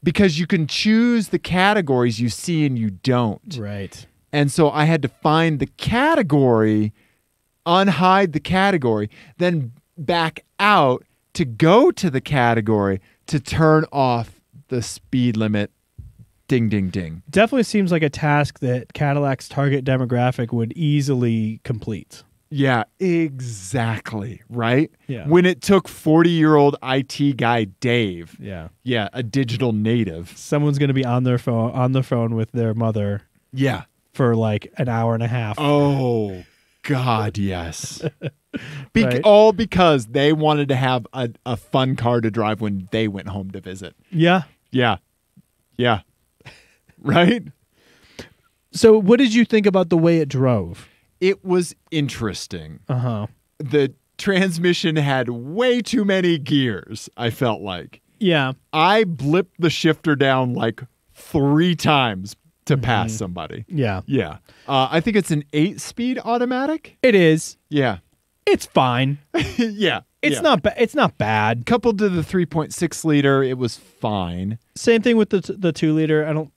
because you can choose the categories you see and you don't. Right. And so I had to find the category, unhide the category, then back out to go to the category to turn off the speed limit. Ding, ding, ding. Definitely seems like a task that Cadillac's target demographic would easily complete. Yeah, exactly. Right? Yeah. When it took 40-year-old IT guy Dave. Yeah. Yeah, a digital native. Someone's going to be on the phone with their mother. Yeah. For like an hour and a half. Oh, God, yes. Right. All because they wanted to have a fun car to drive when they went home to visit. Yeah. Yeah. Yeah. Right? So what did you think about the way it drove? It was interesting. Uh-huh. The transmission had way too many gears, I felt like. Yeah. I blipped the shifter down like 3 times to pass somebody. Yeah. Yeah. I think it's an 8-speed automatic. It is. Yeah. It's fine. Yeah. It's not it's not bad. Coupled to the 3.6 liter, it was fine. Same thing with the 2 liter.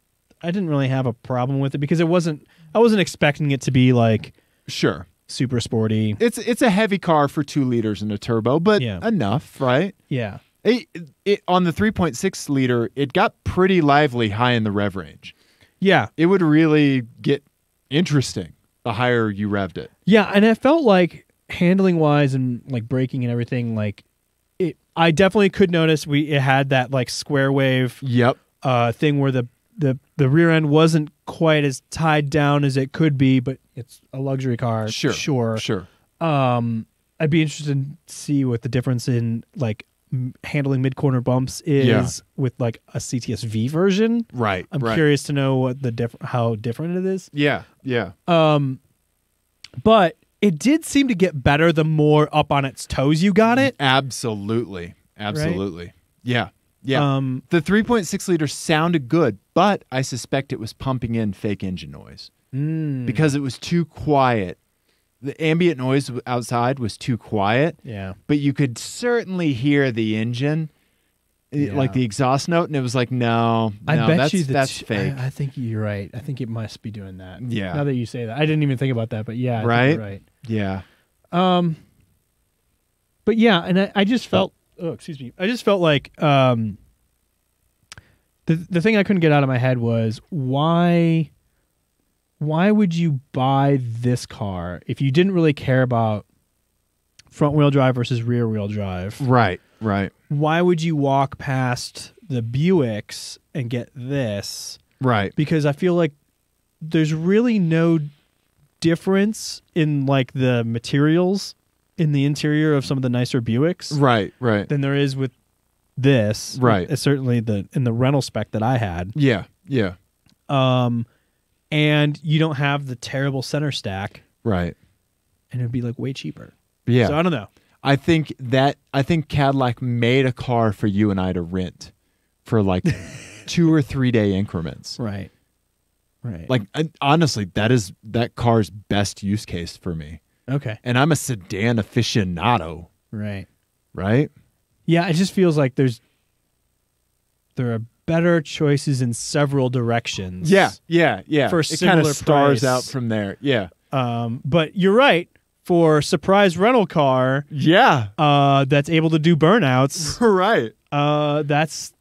I didn't really have a problem with it because I wasn't expecting it to be like sure super sporty. It's a heavy car for 2 liters and a turbo, but enough, right? Yeah. It on the 3.6 liter, it got pretty lively high in the rev range. Yeah. It would really get interesting the higher you revved it. Yeah, and it felt like handling wise and like braking and everything, like I definitely could notice it had that like square wave thing where the rear end wasn't quite as tied down as it could be, but it's a luxury car. Sure. I'd be interested to see what the difference in like handling mid-corner bumps is with like a CTS V version. Right. I'm curious to know what how different it is. Yeah. Yeah. But it did seem to get better the more up on its toes you got it. Absolutely. Right? Yeah. Yeah. The 3.6 liter sounded good, but I suspect it was pumping in fake engine noise because it was too quiet. The ambient noise outside was too quiet. Yeah. But you could certainly hear the engine, like the exhaust note, and it was like, no, that's fake. I think you're right. I think it must be doing that. Yeah. Now that you say that, I didn't even think about that, but yeah, right. I think you're right. Yeah. But yeah, and I just felt. Oh, excuse me. I just felt like the thing I couldn't get out of my head was why would you buy this car if you didn't really care about front wheel drive versus rear wheel drive? Right. Why would you walk past the Buicks and get this? Right. Because I feel like there's really no difference in like the materials in the interior of some of the nicer Buicks. Right. Than there is with this. Right. Certainly in the rental spec that I had. Yeah. And you don't have the terrible center stack. Right. And it'd be like way cheaper. Yeah. So I don't know. I think Cadillac made a car for you and I to rent for like 2 or 3 day increments. Right. Like honestly, that car's best use case for me. Okay. And I'm a sedan aficionado. Right. Yeah, it just feels like there are better choices in several directions. Yeah. For it kind of similar stars price. out from there. Yeah. But you're right. For surprise rental car, that's able to do burnouts, right?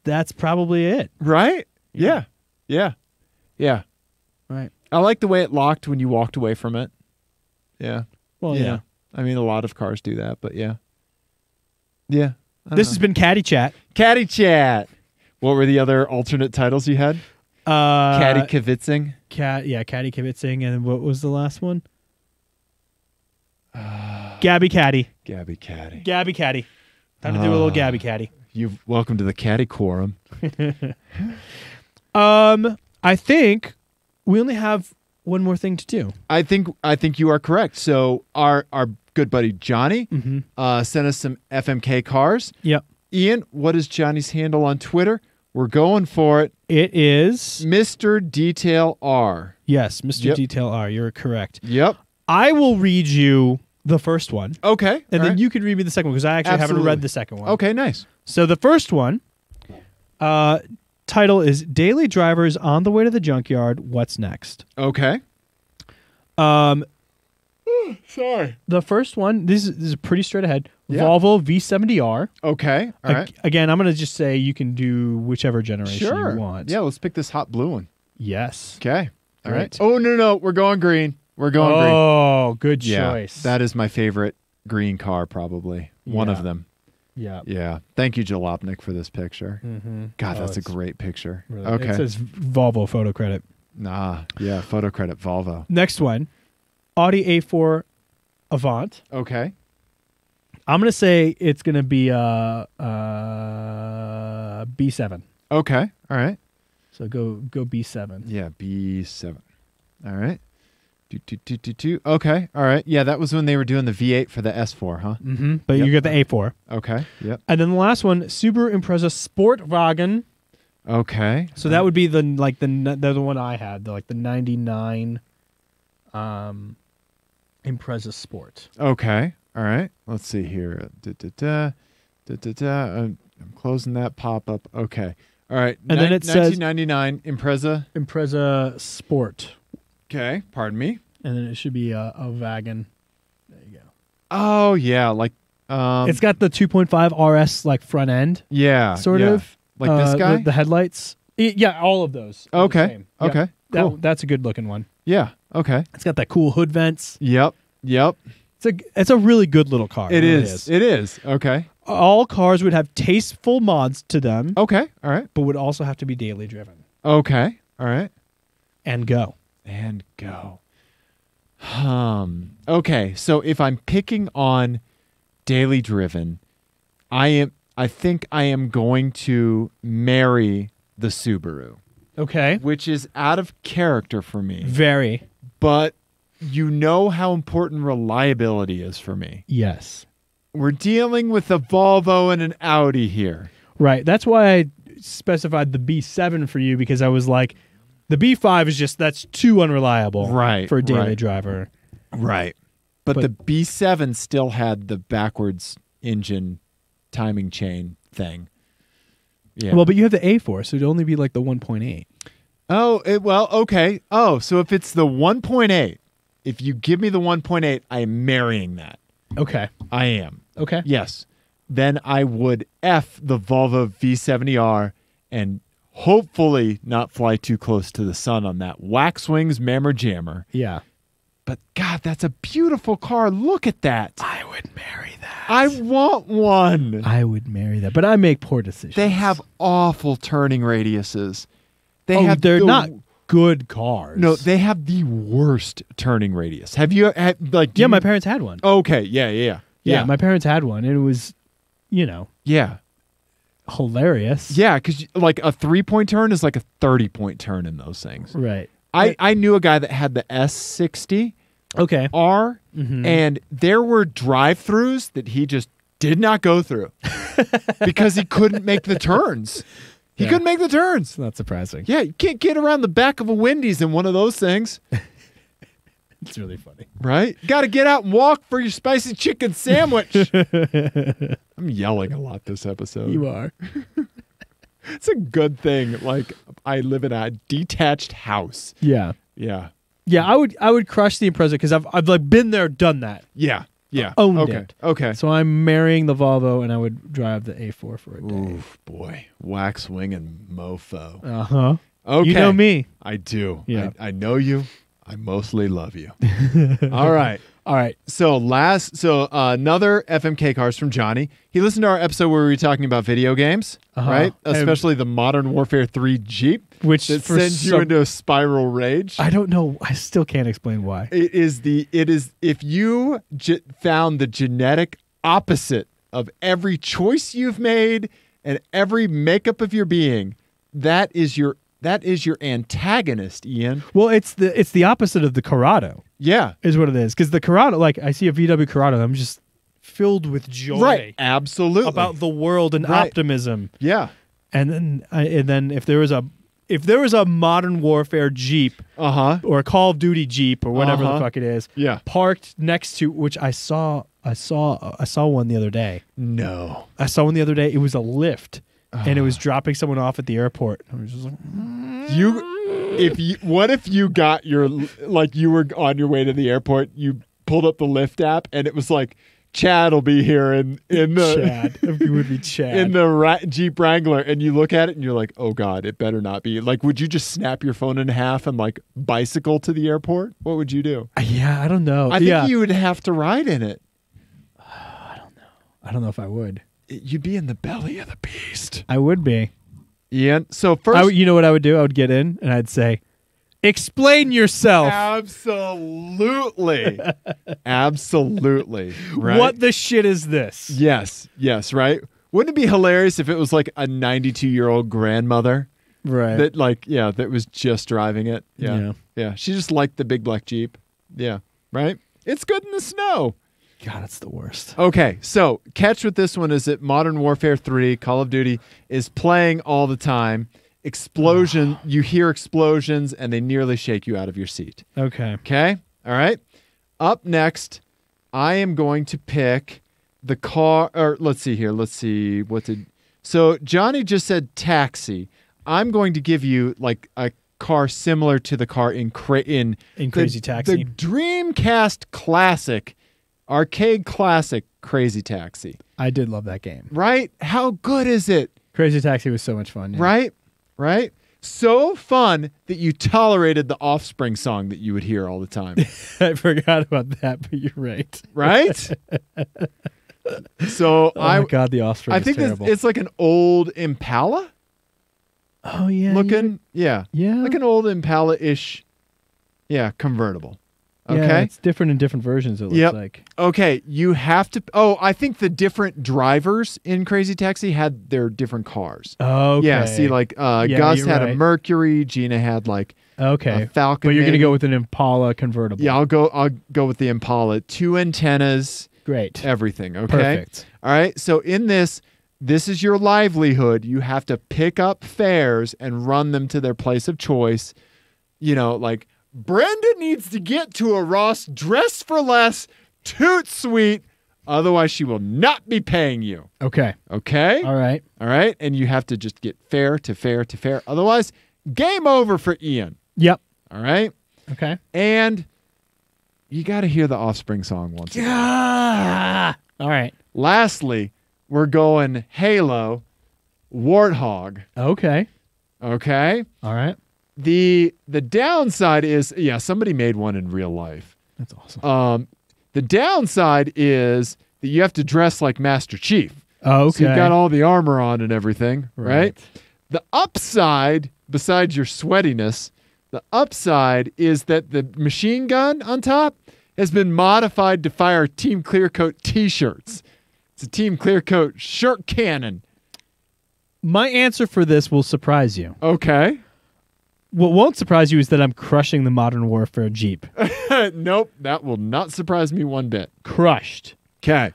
That's probably it, right? Yeah. Right. I like the way it locked when you walked away from it. Yeah. Well, yeah. I mean, a lot of cars do that, but yeah. Yeah. This has been Caddy Chat. Caddy Chat. What were the other alternate titles you had? Caddy Kivitzing. Caddy Kivitzing, and what was the last one? Gabby Caddy. Gabby Caddy. Gabby Caddy. Time to do a little Gabby Caddy. Welcome to the Caddy Quorum. I think we only have one more thing to do. I think you are correct. So our good buddy Johnny sent us some FMK cars. Yep. Ian, what is Johnny's handle on Twitter? We're going for it. It is Mr. Detail R. Yes, Mr. Detail R. You're correct. Yep. I will read you the first one. Okay. And then you can read me the second one because I actually haven't read the second one. Okay, nice. So the first one, title is Daily Drivers on the Way to the Junkyard. What's next? Okay. Sorry. The first one, this is pretty straight ahead. Yeah. Volvo V70R. Okay. All right. Again, I'm going to just say you can do whichever generation you want. Yeah, let's pick this hot blue one. Yes. Okay. All right. Oh, no. We're going green. Green. Oh, good choice. That is my favorite green car, probably. One of them. Yeah. Yeah. Thank you, Jalopnik, for this picture. Mm-hmm. God, that's a great picture. Really, okay. It says Volvo photo credit. Yeah, photo credit Volvo. Next one, Audi A4 Avant. Okay. I'm going to say it's going to be a B7. Okay. All right. So go B7. Yeah, B7. All right. Okay. All right. Yeah, that was when they were doing the V8 for the S4, huh? Mm-hmm. But you get the A4. Okay. Yep. And then the last one, Subaru Impreza Sportwagen. Okay. So that would be the one I had, the 99 Impreza Sport. Okay. All right. Let's see here. I'm closing that pop-up. Okay. All right. And then it says 1999 Impreza Sport. Okay. Pardon me. And then it should be a wagon. There you go. Oh yeah, like it's got the 2.5 RS like front end. Yeah. Sort of. Like this guy? The headlights. Yeah, all of those. Okay. Okay. Yeah, cool. That's a good looking one. Yeah. Okay. It's got that cool hood vents. Yep. It's a really good little car. It is. It is. Okay. All cars would have tasteful mods to them. Okay. All right. But would also have to be daily driven. Okay. All right. And go. Okay. So if I'm picking on daily driven, I I think I am going to marry the Subaru, Okay. which is out of character for me. Very. But you know how important reliability is for me. Yes. We're dealing with a Volvo and an Audi here. Right. That's why I specified the B7 for you, because I was like, the B5 is just, that's too unreliable for a daily driver. Right. But the B7 still had the backwards engine timing chain thing. Yeah. Well, but you have the A4, so it'd only be like the 1.8. Oh, well, okay. Oh, so if it's the 1.8, if you give me the 1.8, I am marrying that. Okay. I am. Okay. Yes. Then I would F the Volvo V70R and hopefully not fly too close to the sun on that wax wings mammer jammer. Yeah. But God, that's a beautiful car. Look at that. I would marry that. I want one. I would marry that, but I make poor decisions. They have awful turning radiuses. They're not good cars. No, they have the worst turning radius. Have you my parents had one. Okay, yeah. My parents had one, and it was, yeah, hilarious. yeah, because like a 3-point turn is like a 30-point turn in those things. Right. I knew a guy that had the S60 Okay. R, and there were drive-throughs that he just did not go through because he couldn't make the turns. He couldn't make the turns. It's not surprising. Yeah, you can't get around the back of a Wendy's in one of those things. It's really funny. Right? Got to get out and walk for your spicy chicken sandwich. I'm yelling a lot this episode. You are. It's a good thing. Like, I live in a detached house. Yeah. Yeah. Yeah, I would crush the Impreza because I've like been there, done that. Yeah. Yeah. Owned okay. it. Okay. So I'm marrying the Volvo, and I would drive the A4 for a day. Oof, boy. Wax wing and mofo. Uh-huh. Okay. You know me. I do. Yeah. I know you. I mostly love you. All right. All right. So another FMK cars from Johnny. He listened to our episode where we were talking about video games, right? Especially the Modern Warfare 3 Jeep, which that sends you into a spiral rage. I don't know. I still can't explain why. It is if you found the genetic opposite of every choice you've made and every makeup of your being, that is your antagonist, Ian. Well, it's the opposite of the Corrado. Yeah. Is what it is. Because the Corrado, like I see a VW Corrado, I'm just filled with joy. Right. Absolutely. About the world and optimism. Yeah. And then if there was a Modern Warfare Jeep, or a Call of Duty Jeep, or whatever the fuck it is, parked next to, which I saw one the other day. No. I saw one the other day. It was a Lyft. And it was dropping someone off at the airport. I was just like, what if you got you were on your way to the airport, you pulled up the Lyft app, and it was like, Chad will be here in the Chad. It would be Chad in the Jeep Wrangler, and you look at it and you're like, oh God, it better not be. Like, would you just snap your phone in half and like bicycle to the airport? What would you do? Yeah, I don't know. I think you would have to ride in it. I don't know if I would. You'd be in the belly of the beast. I would be. Ian, so first... you know what I would do? I would get in and I'd say, explain yourself. Absolutely. Absolutely. Right? What the shit is this? Yes, right? Wouldn't it be hilarious if it was like a 92-year-old grandmother? Right. That was just driving it. Yeah. She just liked the big black Jeep. Yeah, right? It's good in the snow. God, it's the worst. Okay, so catch with this one is that Modern Warfare 3, Call of Duty, is playing all the time. You hear explosions, and they nearly shake you out of your seat. Okay. Okay? All right? Up next, I am going to pick the car, or let's see here. So Johnny just said taxi. I'm going to give you like a car similar to the car in Crazy Taxi. The Dreamcast classic. Arcade classic Crazy Taxi. I did love that game. Right? How good is it? Crazy Taxi was so much fun. Yeah. Right? So fun that you tolerated the Offspring song that you would hear all the time. I forgot about that, but you're right. Right? So my God, the Offspring I think is terrible. it's like an old Impala. Oh, yeah. Looking? Yeah. Yeah. Like an old Impala-ish, convertible. Okay. Yeah, it's different in different versions, it looks like. Okay, you have to... Oh, I think the different drivers in Crazy Taxi had their different cars. Okay. Yeah, see, like Gus had a Mercury, Gina had like a Falcon. But you're going to maybe. go with an Impala convertible. Yeah, I'll go with the Impala. 2 antennas. Great. Everything, okay? Perfect. All right, so in this is your livelihood. You have to pick up fares and run them to their place of choice. You know, like... Brenda needs to get to a Ross dress for less, toot sweet. Otherwise, she will not be paying you. Okay. Okay? All right. All right? And you have to just get fare to fare to fare. Otherwise, game over for Ian. Yep. All right? Okay. And you got to hear the Offspring song once again. Yeah. All right. Lastly, we're going Halo, Warthog. Okay. Okay? All right. The downside is, yeah, somebody made one in real life. That's awesome. The downside is that you have to dress like Master Chief. Okay. So you've got all the armor on and everything, right? The upside, besides your sweatiness, the upside is that the machine gun on top has been modified to fire Team Clearcoat t-shirts. It's a Team Clearcoat shirt cannon. My answer for this will surprise you. Okay. What won't surprise you is that I'm crushing the Modern Warfare Jeep. Nope, that will not surprise me one bit. Crushed. Okay.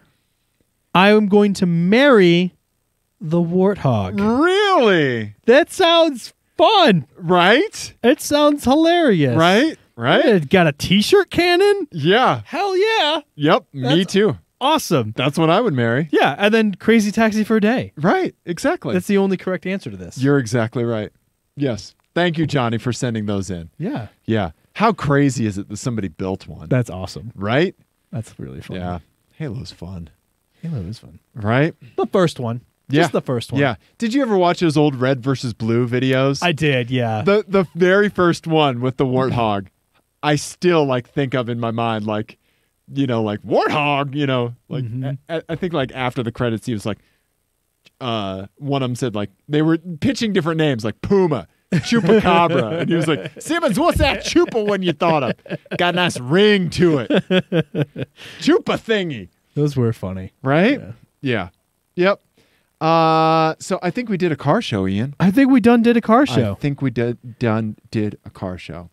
I am going to marry the Warthog. Really? That sounds fun. Right? It sounds hilarious. Right? Right? It got a t-shirt cannon? Yeah. Hell yeah. Yep, me too. Awesome. That's what I would marry. Yeah, and then Crazy Taxi for a day. Right, exactly. That's the only correct answer to this. You're exactly right. Yes. Thank you, Johnny, for sending those in. Yeah. Yeah. How crazy is it that somebody built one? That's awesome. Right? That's really fun. Yeah. Halo's fun. Halo is fun. Right? The first one. Yeah. Just the first one. Yeah. Did you ever watch those old red versus blue videos? I did, yeah. The very first one with the Warthog, I still like think of in my mind like, you know, like Warthog, you know, like I think like after the credits he was like one of them said like they were pitching different names like Puma, Chupacabra, and he was like, Simmons, what's that chupa one you thought of? Got a nice ring to it. Chupa thingy. Those were funny. Right? Yeah. Yep. So I think we did a car show, Ian. I think we did a car show. I think we did a car show.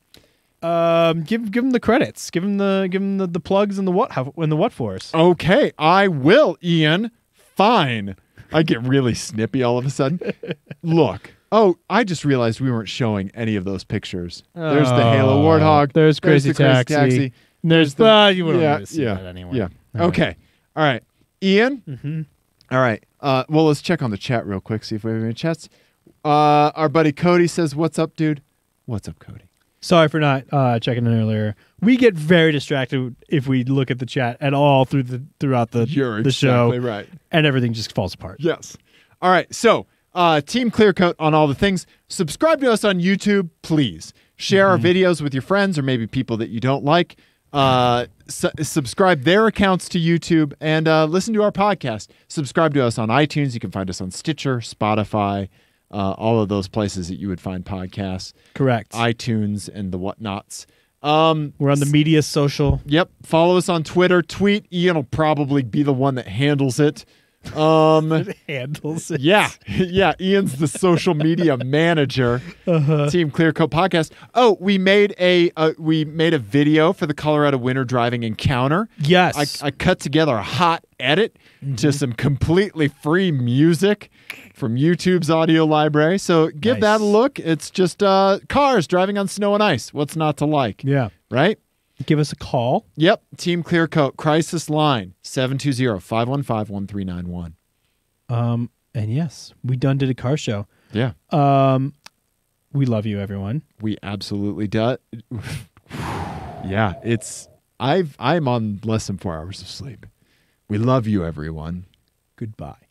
Give him the credits. Give him the plugs and the what for us. Okay, I will, Ian. Fine. I get really snippy all of a sudden. Look. Oh, I just realized we weren't showing any of those pictures. There's the Halo Warthog. There's Crazy the Crazy Taxi. There's the you wouldn't want to see yeah, that anyway. Yeah. All Okay. right. All right. Ian. Mm-hmm. All right. Well, let's check on the chat real quick. See if we have any chats. Our buddy Cody says, "What's up, dude?" What's up, Cody? Sorry for not checking in earlier. We get very distracted if we look at the chat at all throughout the You're the show, exactly right. and everything just falls apart. Yes. All right. So, Team Clearcoat on all the things. Subscribe to us on YouTube, please. Share our videos with your friends or maybe people that you don't like. Subscribe their accounts to YouTube and listen to our podcast. Subscribe to us on iTunes. You can find us on Stitcher, Spotify, all of those places that you would find podcasts. Correct. iTunes and the whatnots. We're on the media social. Yep. Follow us on Twitter. Tweet. Ian will probably be the one that handles it. Handles it. Yeah. Ian's the social media manager. Team Clearcoat podcast. Oh, we made a video for the Colorado Winter Driving Encounter. Yes. I cut together a hot edit to some completely free music from YouTube's audio library. So give that a look. It's just cars driving on snow and ice. What's not to like? Yeah. Right? Give us a call. Yep. Team Clearcoat crisis line 720-515-1391. And yes, we did a car show. Yeah. We love you, everyone. We absolutely do. Yeah, I'm on less than 4 hours of sleep. We love you, everyone. Goodbye.